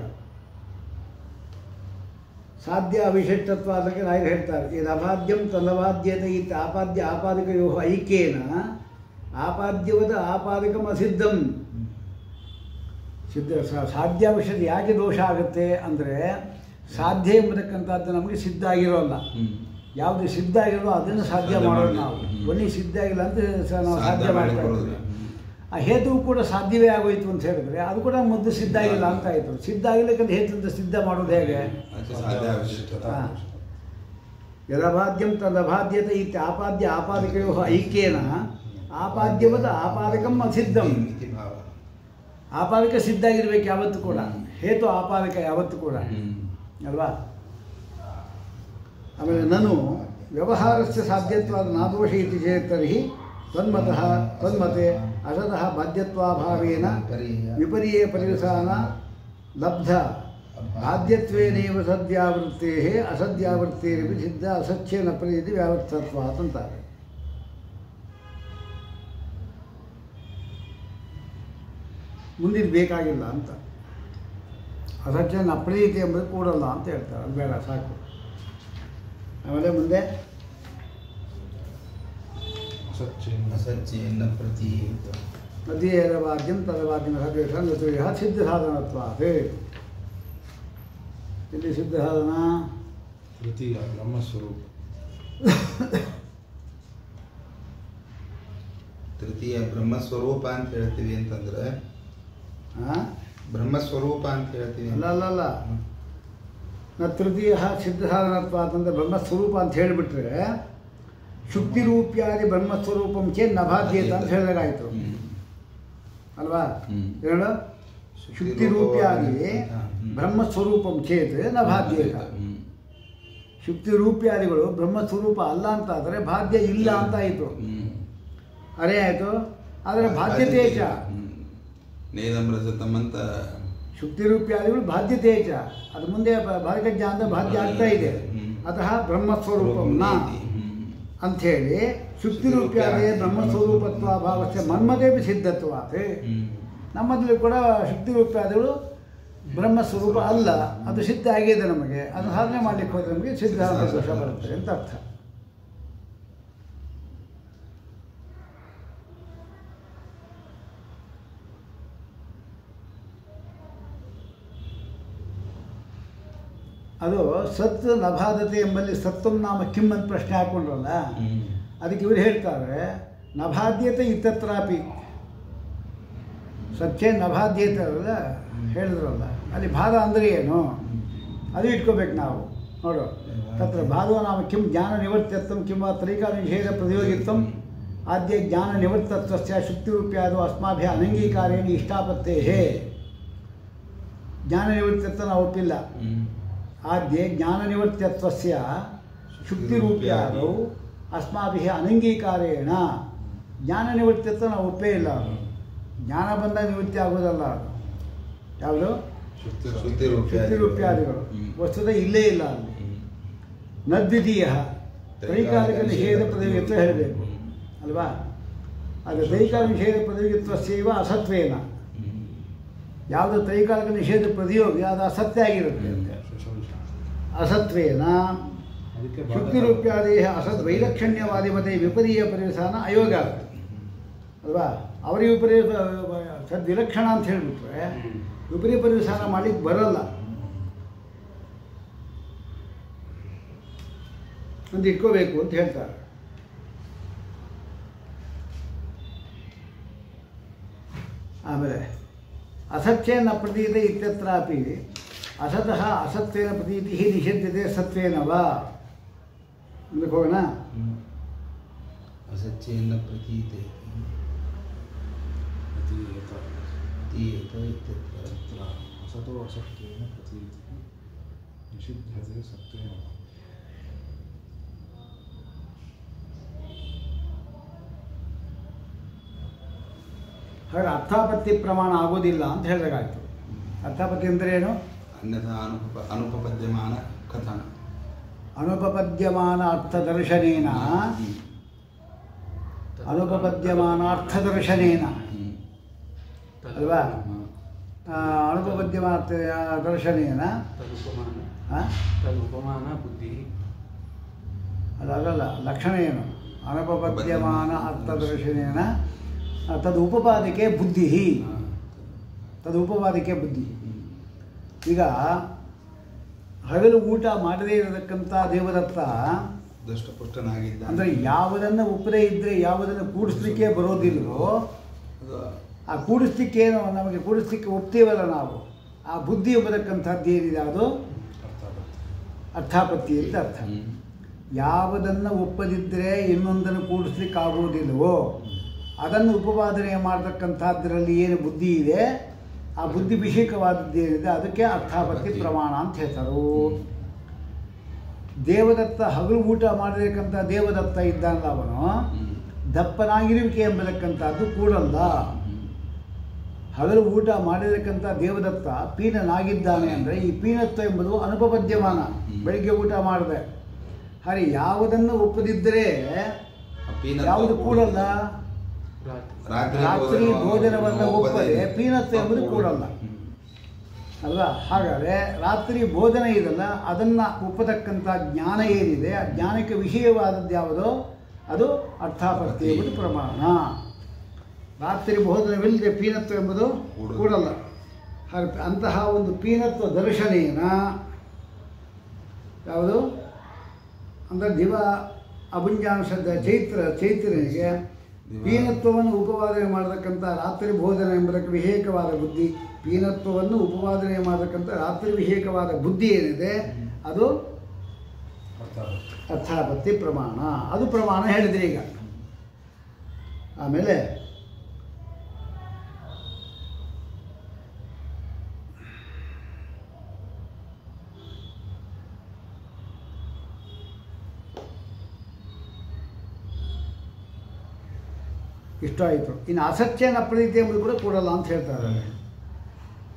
A: ಸಾಧ್ಯ ಅವಿಶಿಷ್ಟತ್ವ ಅದಕ್ಕೆ ನಾಯರು ಹೇಳ್ತಾರೆ. ಇದು ಅಬಾಧ್ಯಂ ತದಬಾಧ್ಯತೆ ಇತ್ತು ಆಪಾದ್ಯ ಆಪಾದಕಯೋ ಐಕ್ಯೇನ ಆಪಾದ್ಯವದ ಆಪಾದಕಂ ಅಸಿದ್ಧಂ. ಸಾಧ್ಯಾವಿಷಯದ ಯಾಕೆ ದೋಷ ಆಗುತ್ತೆ ಅಂದರೆ ಸಾಧ್ಯ ಎಂಬತಕ್ಕಂಥದ್ದು ನಮಗೆ ಸಿದ್ಧ ಆಗಿರೋಲ್ಲ. ಯಾವುದು ಸಿದ್ಧ ಆಗಿರೋ ಅದನ್ನು ಸಾಧ್ಯ ಮಾಡೋದು ನಾವು. ಒಳ್ಳೆ ಸಿದ್ಧ ಆಗಿಲ್ಲ ಅಂತ ನಾವು ಸಾಧ್ಯ ಮಾಡ್ತಾ ಇದ್ದೀವಿ. ಆ ಹೇತುವು ಕೂಡ ಸಾಧ್ಯವೇ ಆಗೋಯ್ತು ಅಂತ ಹೇಳಿದ್ರೆ ಅದು ಕೂಡ ಮೊದಲು ಸಿದ್ಧ ಆಗಿಲ್ಲ ಅಂತ ಆಯಿತು. ಸಿದ್ಧ ಆಗಿಲ್ಲಕ್ಕಂತ ಹೇತುಂತ ಸಿದ್ಧ ಮಾಡೋದು ಹೇಗೆ? ಹಾಂ, ಯದಬಾಧ್ಯಂ ತದಬಾಧ್ಯತೆ ಇತ್ತು ಆಪಾದ್ಯ ಆಪಾದಕಯೋ ಐಕ್ಯೇನ ಆಪಾದ್ಯವದ ಆಪಾದಕಂ ಅಸಿದ್ಧಂ. ಆಪಾದಕ ಸಿದ್ಧ ಆಗಿರ್ಬೇಕು ಯಾವತ್ತೂ ಕೂಡ, ಹೇತು ಆಪಾದಕ ಯಾವತ್ತೂ ಕೂಡ ಅಲ್ವಾ? ಆಮೇಲೆ ನಾನು ವ್ಯವಹಾರಸ್ಯ ಸಾಧ್ಯತ್ವಾದ ನಾದೋಷ ಇತಿ ಚೇತ್ ತರ್ಹಿ ತನ್ಮತೆ ಅಸತಃ ಬಾಧ್ಯತ್ವಾಭಾವೇನ ವಿಪರ್ಯೇ ಪರಿವಸಾನ ಲಬ್ಧ ಬಾಧ್ಯತ್ವೇನೈವ ಸದ್ಯಾವೃತ್ತೇಃ ಅಸದ್ಯಾವೃತ್ತೇರಪಿ ಸಿದ್ಧ ಅಸಚ್ಛೇನ ಪ್ರೀತಿ ವ್ಯಾವರ್ಥತ್ವಾತ್ ಅಂತಾರೆ. ಮುಂದಿನ ಬೇಕಾಗಿಲ್ಲ ಅಂತ, ಅಸಚ್ಛೇನ ಅಪ್ರೀತಿ ಎಂಬುದು ಕೂಡಲ್ಲ ಅಂತ ಹೇಳ್ತಾರೆ. ಅದು ಬೇಡ, ಸಾಕು. ಆಮೇಲೆ ಮುಂದೆ
D: ಅಸಚ್ಛೇನ ಪ್ರತೀತ
A: ಮಧ್ಯೇರವಾದ್ಯಂ ತದವಾದ್ಯಂ ಸದ್ವೇಷ ಸಿದ್ಧ ಸಾಧನತ್ವಾತ್. ಇಲ್ಲಿ ಸಿದ್ಧ ಸಾಧನ
B: ತೃತೀಯ ಬ್ರಹ್ಮಸ್ವರೂಪ.
D: ತೃತೀಯ ಬ್ರಹ್ಮಸ್ವರೂಪ ಅಂತ ಹೇಳ್ತೀವಿ ಅಂತಂದ್ರೆ ಬ್ರಹ್ಮಸ್ವರೂಪ ಅಂತ ಹೇಳ್ತೀವಿ.
A: ಅಲ್ಲ ನ ತೃತೀಯ ಸಿದ್ಧ ಸಾಧನತ್ವಾತ್ ಅಂದರೆ ಬ್ರಹ್ಮಸ್ವರೂಪ ಅಂತ ಹೇಳಿಬಿಟ್ರೆ ಶುಕ್ತಿರೂಪ್ಯಾದಿ ಬ್ರಹ್ಮಸ್ವರೂಪಂ ಚೇತ್ ನ ಬಾಧ್ಯೇತ ಅಂತ ಹೇಳಿದಾಗಾಯಿತು ಅಲ್ವಾ? ಹೇಳು, ಶುಕ್ತಿರೂಪ್ಯಾದಿ ಬ್ರಹ್ಮಸ್ವರೂಪಂ ಚೇತ್ ನ ಬಾಧ್ಯೇತ. ಶುಕ್ತಿರೂಪ್ಯಾದಿಗಳು ಬ್ರಹ್ಮಸ್ವರೂಪ ಅಲ್ಲ ಅಂತ ಆದರೆ ಬಾಧ್ಯ ಇಲ್ಲ ಅಂತ ಆಯಿತು. ಅರೇ ಆಯಿತು. ಆದರೆ ಬಾಧ್ಯತೆ ಚ
D: ನೇದಮ್ರಜತಮಂತ
A: ಶುಕ್ತಿರೂಪ್ಯಾದಿಗಳು ಬಾಧ್ಯತೆ ಚ. ಅದು ಮುಂದೆ ಭಾರಗಜ್ಞ ಅಂತ ಬಾಧ್ಯ ಆಗ್ತಾ ಇದೆ. ಅತಃ ಬ್ರಹ್ಮಸ್ವರೂಪಂ ನ ಅಂಥೇಳಿ ಶುಕ್ತಿರೂಪ್ಯಾದಿ ಬ್ರಹ್ಮಸ್ವರೂಪತ್ವಾಭಾವಸ್ಯ ಮನ್ಮದೇಪಿ ಸಿದ್ಧತ್ವಾತ್. ನಮ್ಮಲ್ಲಿ ಕೂಡ ಶುಕ್ತಿರೂಪ್ಯಾದಿಗಳು ಬ್ರಹ್ಮಸ್ವರೂಪ ಅಲ್ಲ, ಅದು ಸಿದ್ಧ ಆಗಿದೆ ನಮಗೆ. ಅದು ಸಾಧನೆ ಮಾಡಲಿಕ್ಕೆ ಹೋದರೆ ನಮಗೆ ಸಿದ್ಧ ಅಂತ ದೋಷ ಬರುತ್ತೆ ಅಂತ ಅರ್ಥ. ಅದು ಸತ್ ನಭಾದತೆ ಎಂಬಲ್ಲಿ ಸತ್ವಂ ನಾಮ ಕಿಮ್ ಅಂತ ಪ್ರಶ್ನೆ ಹಾಕ್ಕೊಂಡ್ರಲ್ಲ, ಅದಕ್ಕೆ ಇವರು ಹೇಳ್ತಾರೆ ನಭಾದ್ಯತೆ ಇತ್ತತ್ರಾಪಿ. ಸತ್ಯ ನಭಾದ್ಯತೆ ಅಲ್ಲ ಹೇಳಿದ್ರಲ್ಲ, ಅಲ್ಲಿ ಭಾದ ಅಂದರೆ ಏನು ಅದು ಇಟ್ಕೋಬೇಕು ನಾವು. ನೋಡು, ತತ್ರ ಭಾದೋ ನಾಮ ಕಿಂ ಜ್ಞಾನ ನಿವರ್ತ್ಯತ್ವಂ ಕಿಂವಾ ತ್ರೈಕಾಲ ನಿಷೇಧ ಪ್ರತಿಯೋಗಿತ್ವಂ ಆದ್ಯ ಜ್ಞಾನ ನಿವರ್ತತ್ವಸ್ಯ ಶುಕ್ತಿರೂಪ್ಯಾದೋ ಅಸ್ಮಾಭ್ಯ ಅನಂಗೀಕಾರೇಣ ಇಷ್ಟಾಪತ್ತೇಃ. ಜ್ಞಾನ ನಿವೃತ್ತತ್ವ ನಾವು ಒಪ್ಪಿಲ್ಲ. ಆದ್ಯ ಜ್ಞಾನ ನಿವೃತ್ತತ್ವಸ್ಯ ಶುಕ್ತಿರೂಪ್ಯಾದೌ ಅಸ್ಮಾಭಿಃ ಅನಂಗೀಕಾರೇಣ. ಜ್ಞಾನ ನಿವೃತ್ತತ್ವ ನಾವು ಒಪ್ಪೇ ಇಲ್ಲ. ಅದು ಜ್ಞಾನ ಬಂದಾಗ ನಿವೃತ್ತಿ ಆಗೋದಲ್ಲ. ಅದು ಯಾವುದು? ಶುಕ್ತಿರೂಪ್ಯಾದಿಗಳು ವಸ್ತುತ ಇಲ್ಲೇ ಇಲ್ಲ ಅಲ್ಲಿ. ನದ್ವಿತೀಯ ತ್ರೈಕಾಲಿಕ ನಿಷೇಧ ಪದವಿತ್ವ ಹೇಳಬೇಕು ಅಲ್ವಾ? ಅದು ತ್ರೈಕಾಲಿಕ ನಿಷೇಧ ಪದವಿತ್ವಸ್ಯೈವ ಅಸತ್ವೇನ. ಯಾವುದು ತ್ರೈಕಾಲಿಕ ನಿಷೇಧ ಪ್ರತಿಯೋಗಿ ಅದು ಅಸತ್ಯ ಆಗಿರುತ್ತೆ. ಅಸತ್ವೇನ ಶುಕ್ತಿರೂಪ್ಯಾದಿ ಅಸತ್ ವೈಲಕ್ಷಣ್ಯವಾದಿಮತೆ ವಿಪರೀಯ ಪರಿವಸಾನ ಅಯೋಗ ಅಲ್ವಾ? ಅವರಿಗೆ ವಿಪರೀಯ ಸದ್ವಿಲಕ್ಷಣ ಅಂತ ಹೇಳಿಬಿಟ್ರೆ ವಿಪರೀಯ ಪರಿವಸಾನ ಮಾಡಲಿಕ್ಕೆ ಬರಲ್ಲ ಅಂತ ಇಟ್ಕೋಬೇಕು ಅಂತ ಹೇಳ್ತಾರೆ. ಆಮೇಲೆ ಅಸತ್ಯೇನ ಪ್ರತೀಯತೆ ಇತ್ಯತ್ರಾಪಿ ಅಸತಃ ಅಸತ್ವೇನ ಪ್ರತೀತಿ ನಿಷಿದ್ಯತೆ ಸತ್ವೇನ ವಾ ಮುಂದಕ್ಕೆ ಹೋಗೋಣ.
D: ಅಸಚ್ಛೇನ ಪ್ರತೀತೆ
B: ಅಸತೋ ಅಸತ್ವೇನ ಪ್ರತೀತಿ ನಿಷಿದ್ಧತೆ ಸತ್ವೇನ.
A: ಹಾಗೆ ಅರ್ಥಾಪತ್ತಿ ಪ್ರಮಾಣ ಆಗೋದಿಲ್ಲ ಅಂತ ಹೇಳಿದಾಗಾಯ್ತು. ಅರ್ಥಾಪತ್ತಿ ಅಂದರೆ ಏನು?
D: ಅನ್ಯಥಾ ಅನುಪಪದ್ಯಮಾನ ಕಥನ.
A: ಅನುಪಪದ್ಯಮಾನ ಅರ್ಥದರ್ಶನೇನ ಅನುಪಪದ್ಯಮಾನಾರ್ಥದರ್ಶನೇನ ಅಲ್ವಾ? ಅನುಪಪದ್ಯಮಾನ ದರ್ಶನೇನ
E: ತದುಪಮಾನ ಬುದ್ಧಿ
A: ಅದಲ್ಲ. ಲಕ್ಷಣ ಏನು? ಅನುಪಪದ್ಯಮಾನ ಅರ್ಥದರ್ಶನೇನ ತದುಪಪಾದಿಕೆ ಬುದ್ಧಿ. ತದುಪಪಾದಿಕೆ ಬುದ್ಧಿ. ಈಗ ಹಗಲು ಊಟ ಮಾಡದೇ ಇರತಕ್ಕಂಥ ದೇವದತ್ತ
D: ದಷ್ಟಪುಷ್ಟನಾಗಿದ್ದ
A: ಅಂದರೆ ಯಾವುದನ್ನು ಒಪ್ಪದೇ ಇದ್ದರೆ ಯಾವುದನ್ನು ಕೂಡಿಸ್ಲಿಕ್ಕೆ ಬರೋದಿಲ್ವೋ ಆ ಕೂಡಿಸ್ಲಿಕ್ಕೇನು ನಮಗೆ ಕೂಡಿಸ್ಲಿಕ್ಕೆ ಒಪ್ತೀವಲ್ಲ ನಾವು, ಆ ಬುದ್ಧಿ ಎಂಬತಕ್ಕಂಥದ್ದು ಏನಿದೆ ಅದು ಅರ್ಥಾಪತ್ತಿ ಅಂತ ಅರ್ಥ. ಯಾವುದನ್ನು ಒಪ್ಪದಿದ್ದರೆ ಇನ್ನೊಂದನ್ನು ಕೂಡಿಸ್ಲಿಕ್ಕೆ ಆಗುವುದಿಲ್ಲವೋ ಅದನ್ನು ಉಪಪಾದನೆ ಮಾಡತಕ್ಕಂಥದ್ರಲ್ಲಿ ಏನು ಬುದ್ಧಿ ಇದೆ ಆ ಬುದ್ಧಿ ವಿಷಯಕವಾದದ್ದು ಏನಿದೆ ಅದಕ್ಕೆ ಅರ್ಥಾಪತ್ತಿ ಪ್ರಮಾಣ ಅಂತ ಹೇಳ್ತಾರೆ. ದೇವದತ್ತ ಹಗಲು ಊಟ ಮಾಡಬೇಕಂತ ದೇವದತ್ತ ಇದ್ದಾನಲ್ಲ ಅವನು ದಪ್ಪನಾಗಿರುವಿಕೆ ಎಂಬತಕ್ಕಂಥದ್ದು ಕೂಡಲ್ಲ. ಹಗಲು ಊಟ ಮಾಡಿರತಕ್ಕಂಥ ದೇವದತ್ತ ಪೀನನಾಗಿದ್ದಾನೆ ಅಂದರೆ ಈ ಪೀನತ್ವ ಎಂಬುದು ಅನುಪಪದ್ಯಮಾನ. ಬೆಳಿಗ್ಗೆ ಊಟ ಮಾಡಿದೆ ಹಾಗೆ ಯಾವುದನ್ನು ಒಪ್ಪದಿದ್ದರೆ ಯಾವುದು ಕೂಡಲ್ಲ. ರಾತ್ರಿ ಭೋಜನವನ್ನು ಒಪ್ಪದೆ ಪೀನತ್ವ ಎಂಬುದು ಕೂಡಲ್ಲ ಅಲ್ವಾ. ಹಾಗಾದರೆ ರಾತ್ರಿ ಭೋಜನ ಇದಲ್ಲ, ಅದನ್ನು ಒಪ್ಪತಕ್ಕಂಥ ಜ್ಞಾನ ಏನಿದೆ ಆ ಜ್ಞಾನಕ್ಕೆ ವಿಷಯವಾದದ್ದು ಯಾವುದೋ ಅದು ಅರ್ಥಾಪತ್ತಿ ಎಂಬುದು ಪ್ರಮಾಣ. ರಾತ್ರಿ ಭೋಜನವಿಲ್ಲದೆ ಪೀನತ್ವ ಎಂಬುದು ಕೂಡಲ್ಲ. ಹಾಗೆ ಅಂತಹ ಒಂದು ಪೀನತ್ವ ದರ್ಶನೇನ ಯಾವುದು ಅಂದರೆ ದಿವ ಅಭುಂಜಾಂಶದ ಚೈತ್ರನಿಗೆ ಪೀನತ್ವವನ್ನು ಉಪವಾದನೆ ಮಾಡತಕ್ಕಂಥ ರಾತ್ರಿ ಭೋಜನ ಎಂಬುದಕ್ಕೆ ವಿಷೇಕವಾದ ಬುದ್ಧಿ, ಪೀನತ್ವವನ್ನು ಉಪವಾದನೆ ಮಾಡತಕ್ಕಂಥ ರಾತ್ರಿ ವಿಷೇಕವಾದ ಬುದ್ಧಿ ಏನಿದೆ ಅದು ಅರ್ಥಾಪತ್ತಿ ಪ್ರಮಾಣ. ಅದು ಪ್ರಮಾಣ ಹೇಳಿದ್ರಿ ಈಗ. ಆಮೇಲೆ ಇಷ್ಟ ಆಯಿತು. ಇನ್ನು ಅಸತ್ಯನ ಅಪ್ರತೀಯತೆ ಎಂಬುದು ಕೂಡ ಕೂಡಲ್ಲ ಅಂತ ಹೇಳ್ತಾರೆ.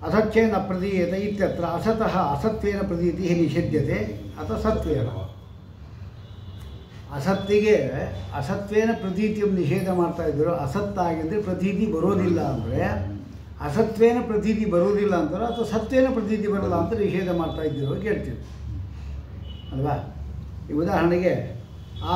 A: ಅಸತ್ಯನ ಅಪ್ರತೀಯತೆ ಇತ್ಯತ್ರ ಅಸತಃ ಅಸತ್ವೇನ ಪ್ರತೀತಿ ನಿಷಿಧ್ಯತೆ ಅಥ ಸತ್ವೇನ. ಅಸತ್ತಿಗೆ ಅಸತ್ವೇನ ಪ್ರತೀತಿಯನ್ನು ನಿಷೇಧ ಮಾಡ್ತಾ ಇದ್ದರು. ಅಸತ್ತಾಗಿದ್ದರೆ ಪ್ರತೀತಿ ಬರೋದಿಲ್ಲ ಅಂದರೆ ಅಸತ್ವೇನ ಪ್ರತೀತಿ ಬರೋದಿಲ್ಲ ಅಂತಾರೆ ಅಥವಾ ಸತ್ವೇನ ಪ್ರತೀತಿ ಬರಲ್ಲ ಅಂತ ನಿಷೇಧ ಮಾಡ್ತಾ ಇದ್ದರು ಕೇಳ್ತೀವಿ ಅಲ್ವಾ. ಈ ಉದಾಹರಣೆಗೆ ಆ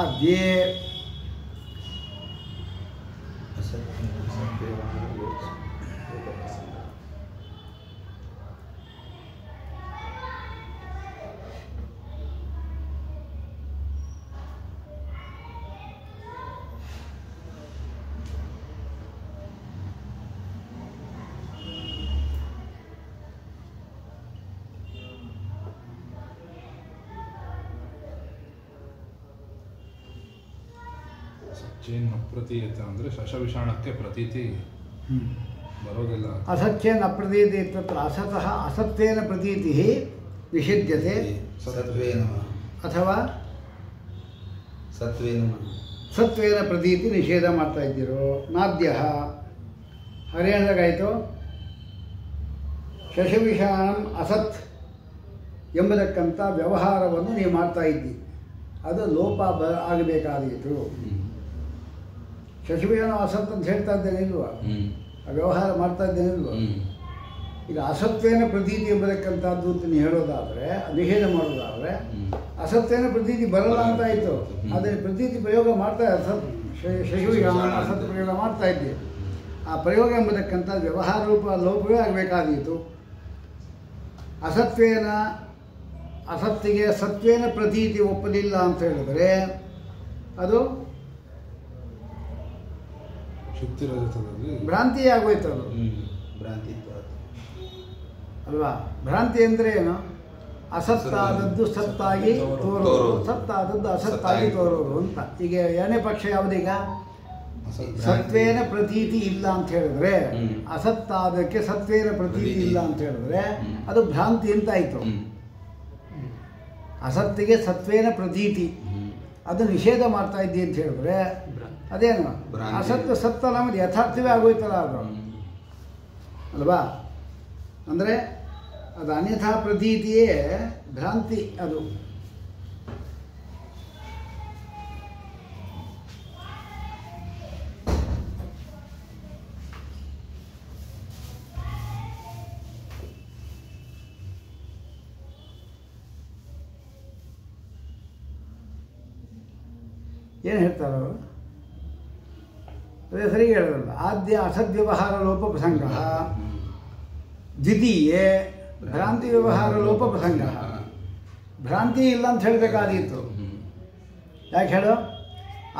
B: ಸತ್ಯೇನ ಅಪ್ರತೀಯತೆ ಅಂದರೆ ಶಶವಿಷಾಣಕ್ಕೆ ಪ್ರತೀತಿ ಬರೋದಿಲ್ಲ.
A: ಅಸತ್ಯೇನ ಅಪ್ರತೀಯತೆ ಇತ್ಯತ್ರ ಅಸತಃ ಅಸತ್ವೇನ ಪ್ರತೀತಿ ನಿಷಿಧ್ಯತೆ ಅಥವಾ ಸತ್ವೇನ ಪ್ರತೀತಿ ನಿಷೇಧ ಮಾಡ್ತಾ ಇದ್ದೀರೋ. ನಾದ್ಯ ಹರಿಯಾಣದಾಗಾಯಿತು ಶಶವಿಷಾಣಂ ಅಸತ್ ಎಂಬತಕ್ಕಂಥ ವ್ಯವಹಾರವನ್ನು ನೀವು ಮಾಡ್ತಾ ಇದ್ದಿ, ಅದು ಲೋಪ ಆಗಬೇಕಾದೀತು. ಶಶಿಭೂಷಣ ಅಸತ್ ಅಂತ ಹೇಳ್ತಾ ಇದ್ದೇನೆ ಇಲ್ವಾ, ಆ ವ್ಯವಹಾರ ಮಾಡ್ತಾ ಇದ್ದೇನೆ ಇಲ್ವಾ. ಈಗ ಅಸತ್ವೇನ ಪ್ರತೀತಿ ಎಂಬತಕ್ಕಂಥದ್ದು ಅಂತ ನೀವು ಹೇಳೋದಾದರೆ ನಿಷೇಧ ಮಾಡೋದಾದರೆ ಅಸತ್ವೇನ ಪ್ರತೀತಿ ಬರಲ್ಲ ಅಂತ ಆಯಿತು. ಆದರೆ ಪ್ರತೀತಿ ಪ್ರಯೋಗ ಮಾಡ್ತಾ ಶಶಿಭೂಷಣ ಅಸತ್ ಪ್ರಯೋಗ ಮಾಡ್ತಾ ಇದ್ದೀವಿ. ಆ ಪ್ರಯೋಗ ಎಂಬತಕ್ಕಂಥ ವ್ಯವಹಾರ ರೂಪ ಲೋಪವೇ ಆಗಬೇಕಾದೀತು. ಅಸತ್ತಿಗೆ ಸತ್ವೇನ ಪ್ರತೀತಿ ಒಪ್ಪಲಿಲ್ಲ ಅಂತ ಹೇಳಿದರೆ ಅದು ಭ್ರಾಂತಿ ಆಗೋಯ್ತು. ಅದು ಅಲ್ವಾ. ಭ್ರಾಂತಿ ಅಂದರೆ ಏನು? ಅಸತ್ತಾದದ್ದು ಸತ್ತಾಗಿ ತೋರೋದು, ಸತ್ತಾದದ್ದು ಅಸತ್ತಾಗಿ ತೋರೋದು ಅಂತ. ಈಗ ಎರಡನೇ ಪಕ್ಷ ಯಾವುದೀಗ ಸತ್ವೇನ ಪ್ರತೀತಿ ಇಲ್ಲ ಅಂತ ಹೇಳಿದ್ರೆ, ಅಸತ್ತಾದಕ್ಕೆ ಸತ್ವೇನ ಪ್ರತೀತಿ ಇಲ್ಲ ಅಂತ ಹೇಳಿದ್ರೆ ಅದು ಭ್ರಾಂತಿ ಅಂತ ಆಯಿತು. ಅಸತ್ತಿಗೆ ಸತ್ವೇನ ಪ್ರತೀತಿ ಅದು ನಿಷೇಧ ಮಾಡ್ತಾ ಇದ್ದಿ ಅಂತ ಹೇಳಿದ್ರೆ ಅದೇನು ಅಸತ್ತು ಸತ್ತಲ್ಲ ಮತ್ತು ಯಥಾರ್ಥವೇ ಆಗೋಯ್ತಲ್ಲ ಅದು ಅಲ್ವಾ. ಅಂದರೆ ಅದು ಅನ್ಯಥಾ ಪ್ರತೀತಿಯೇ ಭ್ರಾಂತಿ. ಅದು ಏನು ಹೇಳ್ತಾರೆ ಅವರು? ಅದೇ ಸರಿ ಹೇಳೋದಲ್ಲ. ಆದ್ಯ ಅಸದ್ವ್ಯವಹಾರ ಲೋಪ ಪ್ರಸಂಗ, ದ್ವಿತೀಯೇ ಭ್ರಾಂತಿ ವ್ಯವಹಾರ ಲೋಪ ಪ್ರಸಂಗ. ಭ್ರಾಂತಿ ಇಲ್ಲ ಅಂತ ಹೇಳಬೇಕಾದೀತು. ಯಾಕೆ ಹೇಳು?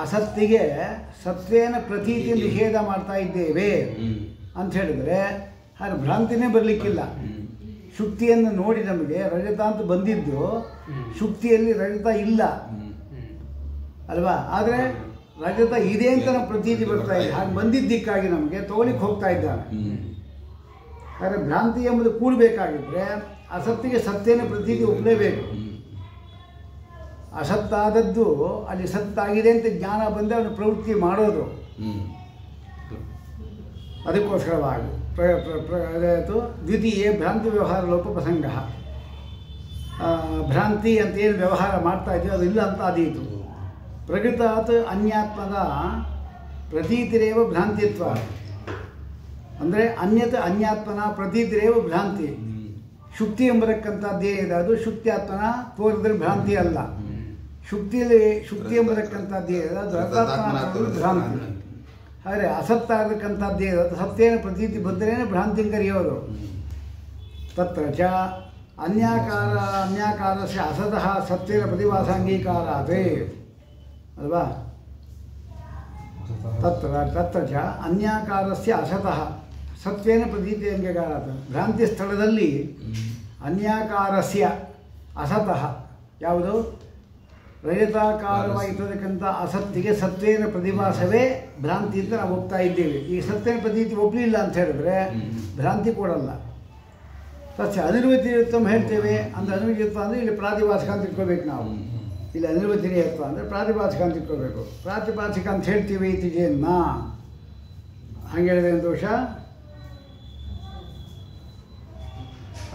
A: ಅಸತ್ತಿಗೆ ಸತ್ವೇನ ಪ್ರತೀತಿ ನಿಷೇಧ ಮಾಡ್ತಾ ಇದ್ದೇವೆ ಅಂತ ಹೇಳಿದರೆ ಹಾಗೆ ಭ್ರಾಂತಿನೇ ಬರಲಿಕ್ಕಿಲ್ಲ. ಶುಕ್ತಿಯನ್ನು ನೋಡಿ ನಮಗೆ ರಜತ ಅಂತ ಬಂದಿದ್ದು, ಶುಕ್ತಿಯಲ್ಲಿ ರಜತ ಇಲ್ಲ ಅಲ್ವಾ. ಆದರೆ ರಜತ ಇದೆ ಅಂತ ನಮ್ಮ ಪ್ರತೀತಿ ಬರ್ತಾ ಇದೆ. ಹಾಗೆ ಬಂದಿದ್ದಕ್ಕಾಗಿ ನಮಗೆ ತಗೊಳ್ಳಿಕ್ಕೆ ಹೋಗ್ತಾ ಇದ್ದಾನೆ. ಆದರೆ ಭ್ರಾಂತಿ ಎಂಬುದು ಕೂಡಬೇಕಾಗಿದ್ದರೆ ಅಸತ್ತಿಗೆ ಸತ್ಯನ ಪ್ರತೀತಿ ಒಪ್ಪಲೇಬೇಕು. ಅಸತ್ತಾದದ್ದು ಅಲ್ಲಿ ಸತ್ತಾಗಿದೆ ಅಂತ ಜ್ಞಾನ ಬಂದು ಅವನು ಪ್ರವೃತ್ತಿ ಮಾಡೋದು. ಅದಕ್ಕೋಸ್ಕರವಾಗಿ ಅದಾಯಿತು. ದ್ವಿತೀಯ ಭ್ರಾಂತಿ ವ್ಯವಹಾರ ಲೋಪ ಪ್ರಸಂಗ. ಭ್ರಾಂತಿ ಅಂತ ಏನು ವ್ಯವಹಾರ ಮಾಡ್ತಾ ಇದೆಯೋ ಅದು ಇಲ್ಲ ಅಂತ ಆದೀತು. ಪ್ರಕೃತಾತ್ ಅನ್ಯಾತ್ಮದ ಪ್ರತೀತಿರೇವ ಭ್ರಾಂತಿತ್ವ. ಅಂದರೆ ಅನ್ಯತ ಅನ್ಯಾತ್ಮನ ಪ್ರತೀತಿರೇವ ಭ್ರಾಂತಿ. ಶುಕ್ತಿ ಎಂಬತಕ್ಕಂಥದ್ದೇನಿದೆ ಅದು ಶುಕ್ತ್ಯಾತ್ಮನ ತೋರಿದ್ರೆ ಭ್ರಾಂತಿ ಅಲ್ಲ. ಶುಕ್ತಿ ಎಂಬತಕ್ಕಂಥದ್ದೇನಿದೆ ಅದು ಅರ್ಥಾತ್ಮನ ಭ್ರಾಂತಿ. ಆದರೆ ಅಸತ್ತಾಗತಕ್ಕಂಥದ್ದೇನಿದೆ ಅದು ಸತ್ಯೇನ ಪ್ರತೀತಿ ಬಂದರೇನೆ ಭ್ರಾಂತಿ ಕರೆಯೋದು. ತತ್ರ ಚ ಅನ್ಯಾಕಾರಸ್ಯ ಅಸತಃ ಸತ್ಯೇನ ಪ್ರತಿಭಾಸಾಂಗೀಕಾರಾತ್ ಅಲ್ವಾ. ತತ್ರ ಚ ಅನ್ಯಾಕಾರಸ್ಯ ಅಸತಃ ಸತ್ವೇನ ಪ್ರತೀತಿ ಅಂಗೀಕಾರಾತ್. ಭ್ರಾಂತಿ ಸ್ಥಳದಲ್ಲಿ ಅನ್ಯಾಕಾರಸ್ಯ ಅಸತಃ ಯಾವುದು ರಜತಾಕಾರವಾಗಿರ್ತಕ್ಕಂಥ ಅಸತ್ತಿಗೆ ಸತ್ವೇನ ಪ್ರತಿಭಾಸವೇ ಭ್ರಾಂತಿ ಅಂತ ನಾವು ಹೋಗ್ತಾ ಇದ್ದೇವೆ. ಈ ಸತ್ವೇನ ಪ್ರತೀತಿ ಒಪ್ಪಲಿಲ್ಲ ಅಂತ ಹೇಳಿದ್ರೆ ಭ್ರಾಂತಿ ಕೊಡಲ್ಲ. ಸತ್ಯ ಅನಿರ್ವಚನೀಯತ್ವ ಹೇಳ್ತೇವೆ ಅಂದರೆ ಅನಿರ್ವಚನೀಯತ್ವ ಅಂದರೆ ಇಲ್ಲಿ ಪ್ರಾತಿಭಾಸಿಕ ಅಂತ ಇಟ್ಕೋಬೇಕು ನಾವು. ಇಲ್ಲಿ ಅನಿರ್ವಚನೀಯತ್ವ ಅಂದರೆ ಪ್ರಾತಿಭಾಸಿಕ ಅಂತ ಇಟ್ಕೋಬೇಕು. ಪ್ರಾತಿಭಾಸಿಕ ಅಂತ ಹೇಳ್ತೀವಿ ಇತ್ತೀಚೆನ್ನ ಹಂಗೆ ಹೇಳಿದ್ರೆ ಏನು ದೋಷ?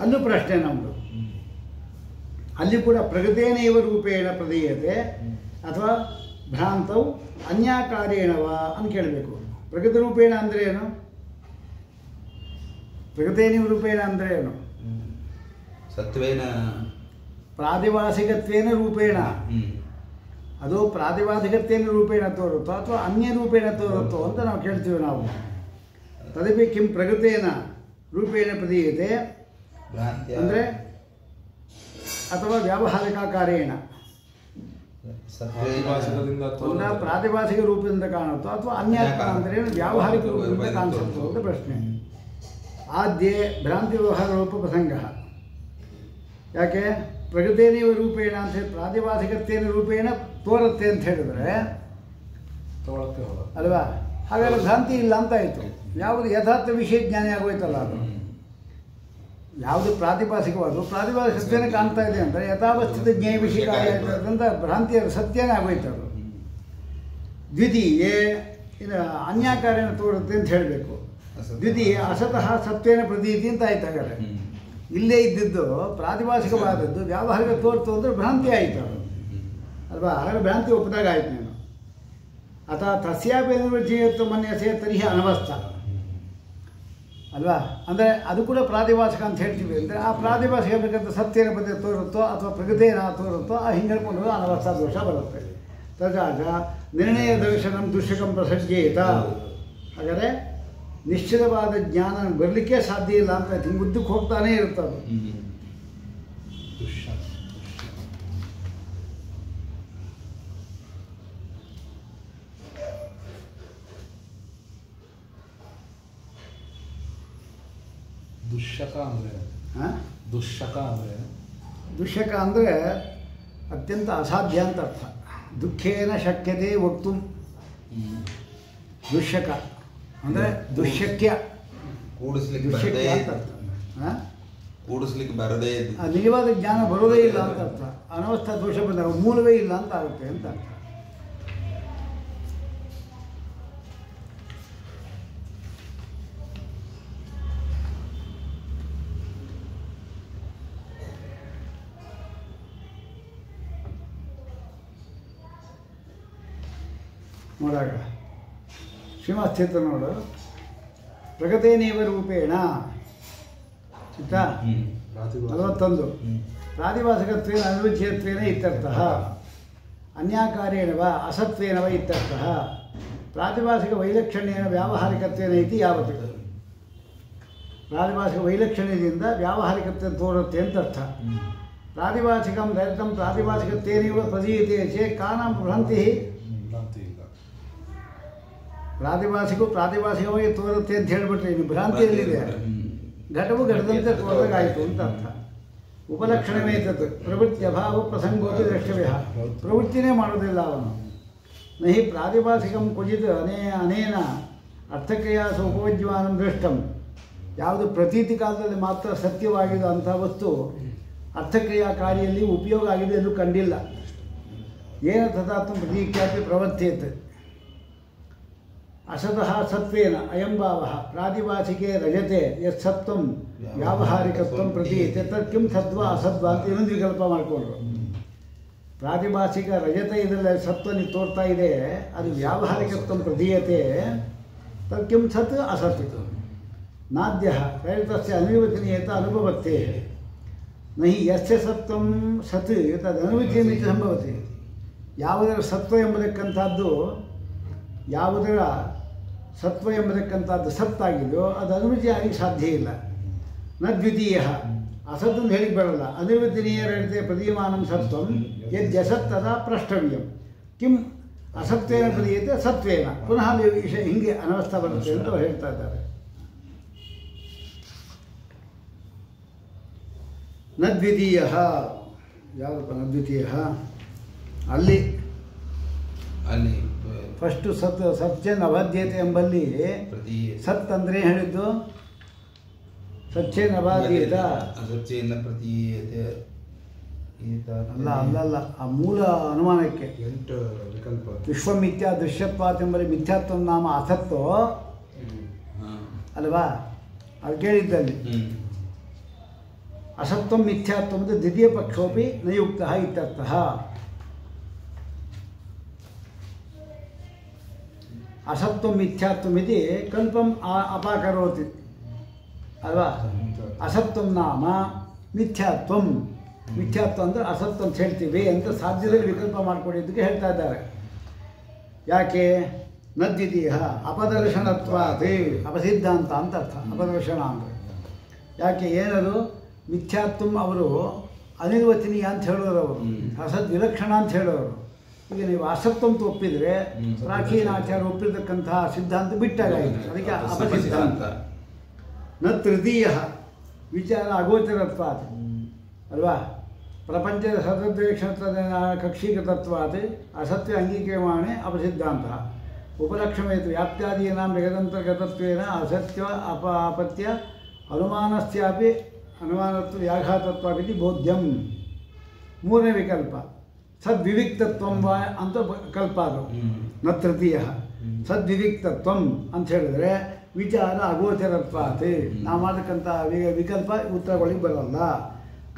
A: ಅಲ್ಲೂ ಪ್ರಶ್ನೆ ನಮ್ಮದು. ಅಲ್ಲಿ ಕೂಡ ಪ್ರಗತೇನೈವ ರೂಪೇಣ ಪ್ರದೀಯತೆ ಅಥವಾ ಭ್ರಾಂತವು ಅನ್ಯಾಕಾರೇಣವ ಅಂತ ಕೇಳಬೇಕು. ಪ್ರಗತ ರೂಪೇಣ ಅಂದರೆ ಏನು? ಪ್ರಗತೇನೈವ ರೂಪೇಣ ಅಂದರೆ ಏನು?
D: ಸತ್ವೇನ
A: ಪ್ರಾತಿಭಾಸಿಕತ್ವೇನ ರೂಪೇಣ. ಅದು ಪ್ರಾತಿಭಾಸಿಕತ್ವೇನ ರೂಪೇಣ ತೋರುತ್ತೋ ಅಥವಾ ಅನ್ಯ ರೂಪೇಣ ತೋರುತ್ತೋ ಅಂತ ನಾವು ಕೇಳ್ತೀವಿ ನಾವು. ತದಪಿ ಕಿಂ ಪ್ರಗತೇನ ರೂಪೇಣ ಪ್ರದೀಯತೆ ಅಂದರೆ ಅಥವಾ ವ್ಯಾವಹಾರಿಕಾಕಾರೇಣ ಒಂದು ಪ್ರಾತಿಭಾಸಿಕ ರೂಪದಿಂದ ಕಾಣುತ್ತೋ ಅಥವಾ ಅನ್ಯಾತ್ಮ ಅಂದರೆ ವ್ಯಾವಹಾರಿಕ ರೂಪದಿಂದ ಕಾಣಿಸುತ್ತೋ ಅಂತ ಪ್ರಶ್ನೆ. ಆದ್ಯೆ ಭ್ರಾಂತಿ ವ್ಯವಹಾರ ರೂಪ ಪ್ರಸಂಗ. ಯಾಕೆ ಪ್ರಗತೇನೈವ ರೂಪೇಣ ಅಂತ ಹೇಳಿ ಪ್ರಾತಿಭಾಸಿಕತ್ವೇನ ರೂಪೇಣ ತೋರುತ್ತೆ ಅಂತ ಹೇಳಿದ್ರೆ ಅಲ್ವಾ, ಹಾಗಾದ್ರೆ ಭ್ರಾಂತಿ ಇಲ್ಲ ಅಂತ ಆಯಿತು. ಯಾವುದು ಯಥಾರ್ಥ ವಿಷಯ ಜ್ಞಾನಿ ಆಗೋಯ್ತಲ್ಲ ಅದು. ಯಾವುದು ಪ್ರಾತಿಭಾಸಿಕವಾದ್ರು ಪ್ರಾತಿಭಾಸಿಕತ್ವೇನ ಕಾಣ್ತಾ ಇದೆ ಅಂದರೆ ಯಥಾವಸ್ಥಿತ ಜ್ಞೇಯ ವಿಷಯ ಅಂತ ಭ್ರಾಂತಿಯ ಸತ್ಯನೇ ಆಗೋಯ್ತು ಅದು. ದ್ವಿತೀಯೇ ಇದು ಅನ್ಯಾಕಾರೇಣ ತೋರುತ್ತೆ ಅಂತ ಹೇಳಬೇಕು. ದ್ವಿತೀಯ ಅಸತಃ ಸತ್ವೇನ ಪ್ರತೀತಿ ಅಂತ ಆಯ್ತು. ಹಾಗಾದ್ರೆ ಇಲ್ಲೇ ಇದ್ದಿದ್ದು ಪ್ರಾತಿಭಾಸಿಕವಾದದ್ದು ವ್ಯಾವಹಾರಿಕ ತೋರ್ತು ಅಂದರೆ ಭ್ರಾಂತಿ ಆಯಿತು ಅದು ಅಲ್ವಾ. ಹಾಗಾದ್ರೆ ಭ್ರಾಂತಿ ಒಪ್ಪಿದಾಗ ಆಯ್ತು ನೀನು. ಅಥವಾ ತಸ್ಯಾಪಿ ಅನಿರ್ವಚನೀಯತ್ವ ಮನ್ಯಸೆ ತರ್ಹಿ ಅನವಸ್ಥ ಅಲ್ವಾ. ಅಂದರೆ ಅದು ಕೂಡ ಪ್ರಾತಿಭಾಸಿಕ ಅಂತ ಹೇಳ್ತೀವಿ ಅಂದರೆ ಆ ಪ್ರಾತಿಭಾಸಿಕ ಬೇಕಂತ ಸತ್ಯೇನ ಪದ್ಯ ತೋರುತ್ತೋ ಅಥವಾ ಪ್ರಗತೇನ ತೋರುತ್ತೋ ಆ ಹಿಂಗೆ ಹೇಳ್ಕೊಂಡು ಅನವಸ್ಥ ದೋಷ ಬರುತ್ತೆ. ತದಾಚ ನಿರ್ಣಯ ದರ್ಶನಂ ದುಶ್ಯಕಂ ಪ್ರಸಜ್ಜೇತ. ಹಾಗಾದರೆ ನಿಶ್ಚಿತವಾದ ಜ್ಞಾನ ಬರಲಿಕ್ಕೆ ಸಾಧ್ಯ ಇಲ್ಲ ಅಂತ ಹಿಂಗೆ ಉದ್ದಕ್ಕೆ ಹೋಗ್ತಾನೇ ಇರ್ತದೆ.
B: ದುಶ್ಯಕ ಅಂದರೆ
A: ದುಶ್ಯಕ ಅಂದರೆ ಅತ್ಯಂತ ಅಸಾಧ್ಯ ಅಂತ ಅರ್ಥ. ದುಃಖೇನ ಶಕ್ಯತೆ ವಕ್ತು. ದುಶ್ಯಕ ಅಂದರೆ ದುಶ್ಶಕ್ಯ ದುಶ್ಶಕ್ಯ ಅಂತ ಅರ್ಥ.
D: ಕೂಡಿಸ್ಲಿಕ್ಕೆ ಬರದೇ
A: ನಿಜವಾದ ಜ್ಞಾನ ಬರೋದೇ ಇಲ್ಲ ಅಂತ ಅರ್ಥ. ಅನವಸ್ಥಾ ದೋಷ ಬಂದಾಗ ಮೂಲವೇ ಇಲ್ಲ ಅಂತ ಆಗುತ್ತೆ ಅಂತ ಅರ್ಥ. ನೋಡಾಗ ಶ್ರೀಮಸ್ಥಿತ ನೋಡು. ಪ್ರಗತೇನೈವ ರೂಪೇಣ ಚಿತ್ತ 41 ಪ್ರಾತಿಭಾಸಿಕತ್ವೇನ ಅನಿರ್ವಚನೀಯತ್ವೇನ ಇತ್ಯರ್ಥಃ ಅನ್ಯಾಕಾರೇಣ ವಾ ಅಸತ್ವೇನ ವಾ ಇತ್ಯರ್ಥಃ ಪ್ರಾತಿಭಾಸಿಕ ವೈಲಕ್ಷಣ್ಯೇನ ವ್ಯಾವಹಾರಿಕತ್ವೇನ ಇತಿ ಯಾವತ್. ಪ್ರಾತಿಭಾಸಿಕ ವೈಲಕ್ಷಣ್ಯದಿಂದ ವ್ಯಾವಹಾರಿಕತ್ವ ತೋರುತ್ತೆ ಅಂತ ಅರ್ಥ. ಪ್ರಾತಿಭಾಸಿಕಂ ರಹಿತಂ ಪ್ರಾತಿಭಾಸಿಕತ್ವೇನೈವ ಪ್ರದೀಯತೆ ಚೇತ್ ಕಾನಾಂ ಭ್ರಾಂತಿ. ಪ್ರಾತಿಭಾಸಿಕವಾಗಿ ತೋರುತ್ತೆ ಅಂತ ಹೇಳಿಬಿಟ್ರೆ ಇನ್ನು ಭ್ರಾಂತಿಯಲ್ಲಿದೆ. ಘಟವು ಘಟದಂತೆ ತೋರದಾಗಾಯಿತು ಅಂತ ಅರ್ಥ. ಉಪಲಕ್ಷಣವೇ ತತ್ ಪ್ರವೃತ್ತಿ ಅಭಾವ ಪ್ರಸಂಗೋಪಿ ದ್ರಷ್ಟವ್ಯ. ಪ್ರವೃತ್ತಿನೇ ಮಾಡೋದಿಲ್ಲ ಅವನು. ನಹಿ ಪ್ರಾತಿಭಾಸಿಕಂ ಕ್ವಚಿತ್ ಅನೇನ ಅರ್ಥಕ್ರಿಯಾ ಸೋಪೋಜ್ಯಮಾನಂ ದೃಷ್ಟಂ. ಯಾವುದು ಪ್ರತೀತಿ ಕಾಲದಲ್ಲಿ ಮಾತ್ರ ಸತ್ಯವಾಗಿದೆ ಅಂಥ ವಸ್ತು ಅರ್ಥಕ್ರಿಯಾ ಕಾರ್ಯಲ್ಲಿ ಉಪಯೋಗ ಆಗಿದೆ ಎಂದು ಕಂಡಿಲ್ಲ. ಏನ ತದಾತ್ಮ ಪ್ರತೀಕ್ಯಾಪಿ ಪ್ರವರ್ತೇತ್ असतः सत्वेन अयं भावः प्रातिभाषिके रजते यत् सत्वं व्यावहारिकत्वं प्रतीयते तत् किं सत्वा असत्वा ಅಂತ ಇನ್ನೊಂದು ವಿಕಲ್ಪ ಮಾಡಿಕೊಂಡ್ರು. ಪ್ರಾತಿಭಾಷಿಕ ರಜತ ಇದರಲ್ಲಿ ಸತ್ವ ನೀವು ತೋರ್ತಾ ಇದೆ, ಅದು ವ್ಯಾವಹಾರಿಕತ್ವ ಪ್ರತೀಯತೆ ತತ್ ಕಿಂ ಸತ್ ಅಸತ್ ನಾದ್ಯಃ ಪ್ರೇರಿತಸ್ಯ ಅನಿರ್ವಚನೀಯತ ಅನುಭವತ್ತೆ ನಹಿ ಯಸ್ಯ ಸತ್ವಂ ಸತ್ ತದ್ ಅನುವಚನೀಯತೆ ಸಂಭವತೆ. ಯಾವುದರ ಸತ್ವ ಎಂಬುದಕ್ಕಂಥದ್ದು ಯಾವುದರ ಸತ್ವ ಎಂಬುದಕ್ಕಂಥದ್ದು ಸತ್ತಾಗಿದೆಯೋ ಅದು ಅನುಮತಿ ಆಗಲಿಕ್ಕೆ ಸಾಧ್ಯ ಇಲ್ಲ. ನ ದ್ವಿತೀಯ ಅಸತ್ ಅಂತ ಹೇಳಿಕ್ಕೆ ಬರಲ್ಲ. ಅನಿರ್ವಚನೀಯ ರಜತೆ ಪ್ರದೀಯಮಾನಂ ಸತ್ವಂ ಯದ್ಯಸತ್ ತದಾ ಪ್ರಷ್ಟವ್ಯಂ ಕಿಂ ಅಸತ್ವೇನ ಪ್ರದೀಯತೆ ಸತ್ವೇನ ಪುನಃ ವಿಷಯ ಹಿಂಗೆ ಅನವಸ್ಥಾ ಬರುತ್ತೆ ಅಂತ ಅವ್ರು ಹೇಳ್ತಾ ಇದ್ದಾರೆ. ನ ದ್ವಿತೀಯ ಯಾವುದಪ್ಪ ನ ದ್ವಿತೀಯ ಅಲ್ಲಿ ಫಸ್ಟು ಸತ್ಯನ ಅಬಾಧ್ಯತೆ ಎಂಬಲ್ಲಿ ಸತ್ ಅಂದರೆ ಹೇಳಿದ್ದು ಸತ್ಯನ ಅಬಾಧ್ಯತ
D: ಅಸತ್ಯೇನ ಪ್ರತೀಯತೆ
A: ಅಲ್ಲ ಆ ಮೂಲ ಅನುಮಾನಕ್ಕೆ
C: 8 ವಿಕಲ್ಪ
A: ವಿಶ್ವಮಿಥ್ಯಾ ದೃಶ್ಯತ್ವಾತ್ ಎಂಬಲ್ಲಿ ಮಿಥ್ಯಾತ್ವ ನಾಮ ಅಸತ್ತೋ ಅಲ್ವಾ ಅದು ಕೇಳಿದ್ದಲ್ಲಿ ಅಸತ್ವಂ ಮಿಥ್ಯಾತ್ವಂ ದ್ವಿತೀಯ ಪಕ್ಷೋಪಿ ನಯುಕ್ತಃ ಇತ್ಯರ್ಥಃ. असत्वं मिथ्यात्वम् इति कल्पम् अपाकरोति अल्वा. असत्वं नाम ಮಿಥ್ಯಾತ್ವಂ ಮಿಥ್ಯಾತ್ವ ಅಂದರೆ ಅಸತ್ವ ಅಂತ ಹೇಳ್ತೀವಿ ಅಂತ ಸಾಧ್ಯದಲ್ಲಿ ವಿಕಲ್ಪ ಮಾಡಿಕೊಡಿದ್ದಕ್ಕೆ ಹೇಳ್ತಾ ಇದ್ದಾರೆ. ಯಾಕೆ ನ ದ್ವಿತೀಯ ಅಪದರ್ಶನತ್ವಾತ್ ಅಪಸಿದ್ಧಾಂತ ಅಂತ ಅರ್ಥ ಅಪದರ್ಶನ ಅಂದರೆ. ಯಾಕೆ ಏನದು ಮಿಥ್ಯಾತ್ವಂ ಅವರು ಅನಿರ್ವಚನೀಯ ಅಂತ ಹೇಳೋರು, ಅವರು ಅಸದ್ ವಿಲಕ್ಷಣ ಅಂತ ಹೇಳೋರು. ಈಗ ನೀವು ಅಸತ್ವಂತ ಒಪ್ಪಿದರೆ ಪ್ರಾಚೀನ ಆಚಾರ ಒಪ್ಪಿರ್ತಕ್ಕಂತಹ ಸಿದ್ಧಾಂತ ಬಿಟ್ಟಾಗಾಯಿತು, ಅದಕ್ಕೆ ಅಪಸಿದ್ಧಾಂತ. ನ ತೃತೀಯ ವಿಚಾರ ಅಗೋಚರತ್ವಾತ್ ಅಲ್ವಾ. ಪ್ರಪಂಚದ ಸತದ್ವೇಕ್ಷಣತ್ವದ ಕಕ್ಷೀಕೃತತ್ವಾತ್ ಅಸತ್ಯ ಅಂಗೀಕ್ರಿಯಮಾಣೆ ಅಪಸಿದ್ಧಾಂತ. ಉಪಲಕ್ಷಣೇತು ವ್ಯಾಪ್ತ್ಯಾದೀನಾಂ ಜಗದಂತರ್ಗತತ್ವೇನ ಅಸತ್ಯ ಅಪತ್ಯ ಅನುಮಾನಸ್ಯಾಪಿ ಅನುಮಾನತ್ವ ವ್ಯಾಘಾತತ್ವಾಪಿತಿ ಬೋಧ್ಯಂ. ಮೂರನೇ ವಿಕಲ್ಪ ಸದ್ವಿವಿಕ್ತತ್ವಂ ವಾ ಅಂತ ಕಲ್ಪ ಅದು. ನ ತೃತೀಯ ಸದ್ವಿವಿಕ್ತತ್ವಂ ಅಂತ ಹೇಳಿದ್ರೆ ವಿಚಾರ ಅಗೋಚರತ್ವಾತ್ ನಾವು ಮಾಡತಕ್ಕಂಥ ವಿಕಲ್ಪ ಉತ್ತರಗಳಿಗೆ ಬರಲ್ಲ.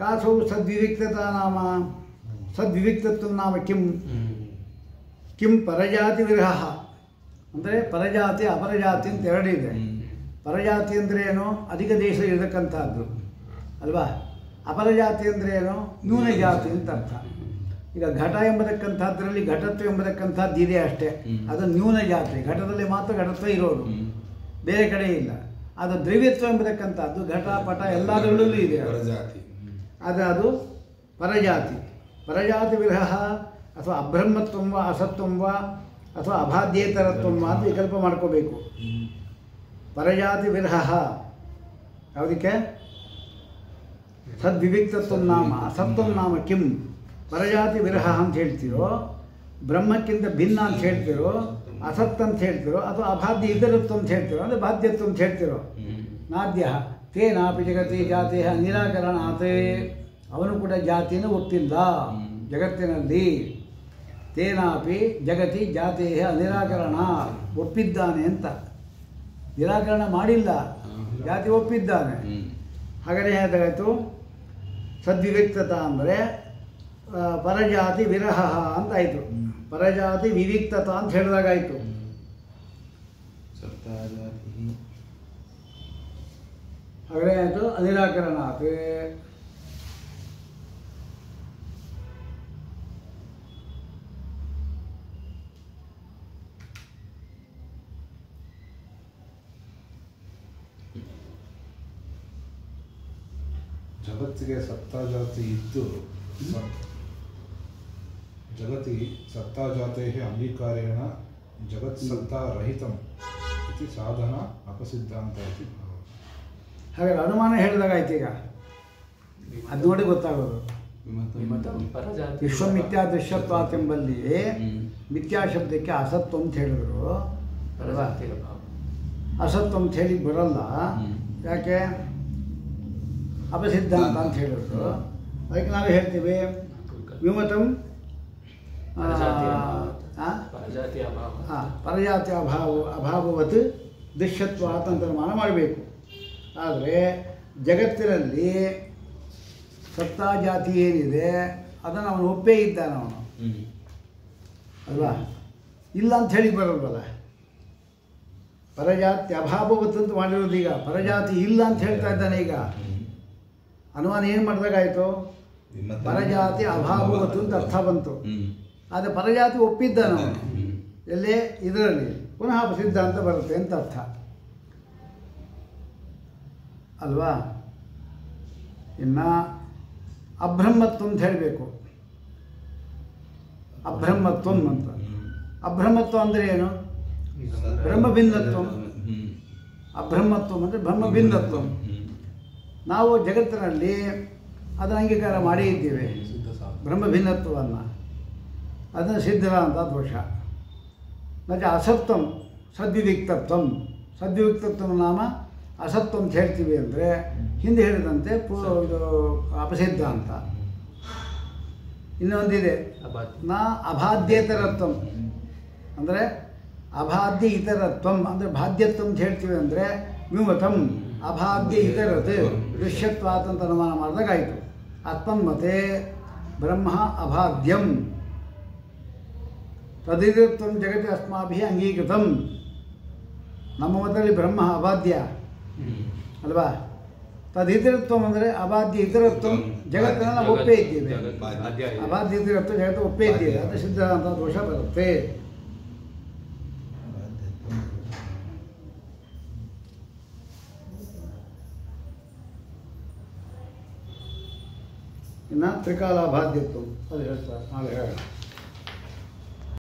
A: ಕಾಸು ಸದ್ವಿವಿಕ್ತತಾ ನಾಮ ಸದ್ವಿವಿಕ್ತತ್ವ ನಾಮ ಕಿಂ ಕಿಂ ಪರಜಾತಿ ವಿರಹ ಅಂದರೆ ಪರಜಾತಿ ಅಪರಜಾತಿ ಅಂತ ಎರಡಿದೆ. ಪರಜಾತಿ ಅಂದರೆ ಏನು ಅಧಿಕ ದೇಶ ಇರತಕ್ಕಂಥದ್ದು ಅಲ್ವಾ. ಅಪರಜಾತಿ ಅಂದರೆ ಏನು ನ್ಯೂನ ಜಾತಿ ಅಂತ ಅರ್ಥ. ಈಗ ಘಟ ಎಂಬತಕ್ಕಂಥದ್ರಲ್ಲಿ ಘಟತ್ವ ಎಂಬತಕ್ಕಂಥದ್ದು ಇದೆ ಅಷ್ಟೇ, ಅದು ನ್ಯೂನ ಜಾತಿ. ಘಟದಲ್ಲಿ ಮಾತ್ರ ಘಟತ್ವ ಇರೋದು, ಬೇರೆ ಕಡೆ ಇಲ್ಲ. ಅದು ದ್ರವ್ಯತ್ವ ಎಂಬತಕ್ಕಂಥದ್ದು ಘಟ ಪಟ ಎಲ್ಲದರಲ್ಲೂ ಇದೆ, ಅದು ಪರಜಾತಿ. ಪರಜಾತಿ ವಿರಹ ಅಥವಾ ಅಬ್ರಹ್ಮತ್ವಂ ವಾ ಅಸತ್ವಂ ವಾ ಅಥವಾ ಅಬಾಧ್ಯೇತರತ್ವಂ ವಾ ಅಂತ ವಿಕಲ್ಪ ಮಾಡ್ಕೋಬೇಕು. ಪರಜಾತಿ ವಿರಹ ಯಾವುದಕ್ಕೆ ಸದ್ವಿವಿಕ್ತತ್ವಂ ನಾಮ ಅಸತ್ವಂ ನಾಮ ಕಿಂ ಪರಜಾತಿ ವಿರಹ ಅಂತ ಹೇಳ್ತೀರೋ, ಬ್ರಹ್ಮಕ್ಕಿಂತ ಭಿನ್ನ ಅಂತ ಹೇಳ್ತಿರೋ, ಅಸತ್ ಅಂತ ಹೇಳ್ತಿರೋ, ಅಥವಾ ಅಬಾಧ್ಯ ಇತರತ್ವ ಅಂತ ಹೇಳ್ತಿರೋ, ಅಂದರೆ ಬಾಧ್ಯತ್ವ ಅಂತ ಹೇಳ್ತಿರೋ. ನಾದ್ಯ ತೇನಾಪಿ ಜಗತಿ ಜಾತಿ ನಿರಾಕರಣಾತ್ ಅವನು ಕೂಡ ಜಾತಿಯನ್ನು ಒಪ್ಪಿಲ್ಲ ಜಗತ್ತಿನಲ್ಲಿ. ತೇನಾಪಿ ಜಗತಿ ಜಾತಿ ನಿರಾಕರಣ ಒಪ್ಪಿದ್ದಾನೆ ಅಂತ, ನಿರಾಕರಣ ಮಾಡಿಲ್ಲ, ಜಾತಿ ಒಪ್ಪಿದ್ದಾನೆ. ಹಾಗಾದರೆ ಹೇಗಾಯಿತು ಸದ್ವಿವಿಕ್ತತ ಅಂದರೆ ಪರಜಾತಿ ವಿರಹ ಅಂತಾಯಿತು. ಪರಜಾತಿ ವಿವಿಕ್ತತ ಅಂತ ಹೇಳಿದಾಗಾಯಿತು. ಹಾಗಾದರೆ ಆಯಿತು ಅನಿರಾಕರಣಾತ್.
B: ಜಗತ್ತಿಗೆ ಸತ್ತಾಜಾತಿ ಇದ್ದು ಜಗತಿ ಸತ್ತಾಜಾತೇಃ ಅಂಗೀಕಾರೇಣ ಜಗತ್ಸತ್ತಾರಹಿತಂ ಇತಿ ಸಾಧನ ಅಪಸಿದ್ಧಾಂತ ಇತಿ ಭಾವ.
A: ಹಾಗಾದ್ರೆ ಅನುಮಾನ ಹೇಳಿದಾಗಾಯ್ತು. ಈಗ ಅದು ನೋಡಿ ಗೊತ್ತಾಗೋದು. ವಿಶ್ವಮಿಥ್ಯಾ ದೃಶ್ಯತ್ವಾತ್ ಎಂಬಲ್ಲಿ ಮಿಥ್ಯಾ ಶಬ್ದಕ್ಕೆ ಅಸತ್ವ ಅಂತ ಹೇಳಿದ್ರು, ಅಸತ್ವ ಅಂತ ಹೇಳಿ ಬರಲ್ಲ. ಯಾಕೆ ಅಪಸಿದ್ಧಾಂತ ಅಂತ ಹೇಳಿದ್ರು. ಅದಕ್ಕೆ ನಾವು ಹೇಳ್ತೀವಿ ವಿಮತಂ
E: ಪರಜಾತಿ ಅಭಾವ
A: ಪರಜಾತಿ ಅಭಾವವತ್ ದೃಶ್ಯತ್ವಾತ್ ಅಂತ ಅನುಮಾನ ಮಾಡಬೇಕು. ಆದರೆ ಜಗತ್ತಿನಲ್ಲಿ ಸತ್ತಾ ಜಾತಿ ಏನಿದೆ ಅದನ್ನು ಅವನು ಒಪ್ಪೇ ಇದ್ದಾನೆ ಅವನು ಅಲ್ವಾ? ಇಲ್ಲ ಅಂತ ಹೇಳಿ ಬರೋಲ್ವಲ್ಲ. ಪರಜಾತಿ ಅಭಾವವತ್ ಅಂತ ಮಾಡಿರೋದು ಈಗ ಪರಜಾತಿ ಇಲ್ಲ ಅಂತ ಹೇಳ್ತಾ ಇದ್ದಾನೆ. ಈಗ ಅನುಮಾನ ಏನು ಮಾಡಿದಾಗಾಯಿತು? ಪರಜಾತಿ ಅಭಾವವತ್ ಅಂತ ಅರ್ಥ ಬಂತು. ಆದರೆ ಪರಜಾತಿ ಒಪ್ಪಿದ್ದಾನೆ ಅವನು ಎಲ್ಲೇ ಇದರಲ್ಲಿ ಪುನಃ ಸಿದ್ಧಾಂತ ಬರುತ್ತೆ ಅಂತ ಅರ್ಥ ಅಲ್ವಾ? ಇನ್ನು ಅಬ್ರಹ್ಮತ್ವ ಅಂತ ಹೇಳಬೇಕು. ಅಬ್ರಹ್ಮತ್ವ ಅಂತ ಅಬ್ರಹ್ಮತ್ವ ಅಂದರೆ ಏನು? ಬ್ರಹ್ಮಭಿನ್ನತ್ವ. ಅಬ್ರಹ್ಮತ್ವ ಅಂದರೆ ಬ್ರಹ್ಮಭಿನ್ನತ್ವ. ನಾವು ಜಗತ್ತಿನಲ್ಲಿ ಅದನ್ನು ಅಂಗೀಕಾರ ಮಾಡೇ ಇದ್ದೀವಿ ಬ್ರಹ್ಮಭಿನ್ನತ್ವವನ್ನು. ಅದನ್ನು ಸಿದ್ಧರ ಅಂತ ದೋಷ. ಮತ್ತು ಅಸತ್ವಂ ಸದ್ವಿವಿಕ್ತತ್ವಂ. ಸದ್ವಿವಿಕ್ತತ್ವ ನಾಮ ಅಸತ್ವ ಅಂತ ಹೇಳ್ತೀವಿ ಅಂದರೆ ಹಿಂದೆ ಹೇಳಿದಂತೆ ಇದು ಅಪಸಿದ್ಧ ಅಂತ. ಇನ್ನೊಂದಿದೆ ನಾ ಅಬಾಧ್ಯೇತರತ್ವಂ ಅಂದರೆ ಅಬಾಧ್ಯ ಇತರತ್ವಂ ಅಂದರೆ ಬಾಧ್ಯತ್ವ ಅಂತ ಹೇಳ್ತೀವಿ ಅಂದರೆ ವಿಮತಂ ಅಬಾಧ್ಯ ಇತರತ್ ದೃಶ್ಯತ್ವಾತ್ ಅಂತ ಅನುಮಾನ ಮಾಡಿದಾಗಾಯಿತು. ಆತ್ಮನ್ಮತೆ ಬ್ರಹ್ಮ ಅಬಾಧ್ಯಂ ತದಿತರತ್ವಂ ಜಗತಿ ಅಸ್ಮಾಭಿಃ ಅಂಗೀಕೃತಂ. ನಮ್ಮ ಮತದಲ್ಲಿ ಬ್ರಹ್ಮ ಅಬಾಧ್ಯ ಅಲ್ವಾ? ತದಿತರತ್ವ ಅಂದರೆ ಅಬಾಧ್ಯ ಇತರತ್ವ ಜಗತ್ತನ್ನು ನಾವು ಒಪ್ಪೇ ಇದ್ದೀವಿ. ಅಬಾಧ್ಯ ಇತರತ್ವ ಜಗತ್ತು ಒಪ್ಪೇ ಇದ್ದೀವಿ. ಅದು ಸಿದ್ಧ ಅಂತ ದೋಷ ಬರುತ್ತೆ. ಇನ್ನು ತ್ರಿಕಾಲಾಬಾಧ್ಯತ್ವ ಅದು ಹೇಳ್ತಾರೆ. ನಾಳೆ ಹೇಳೋಣ.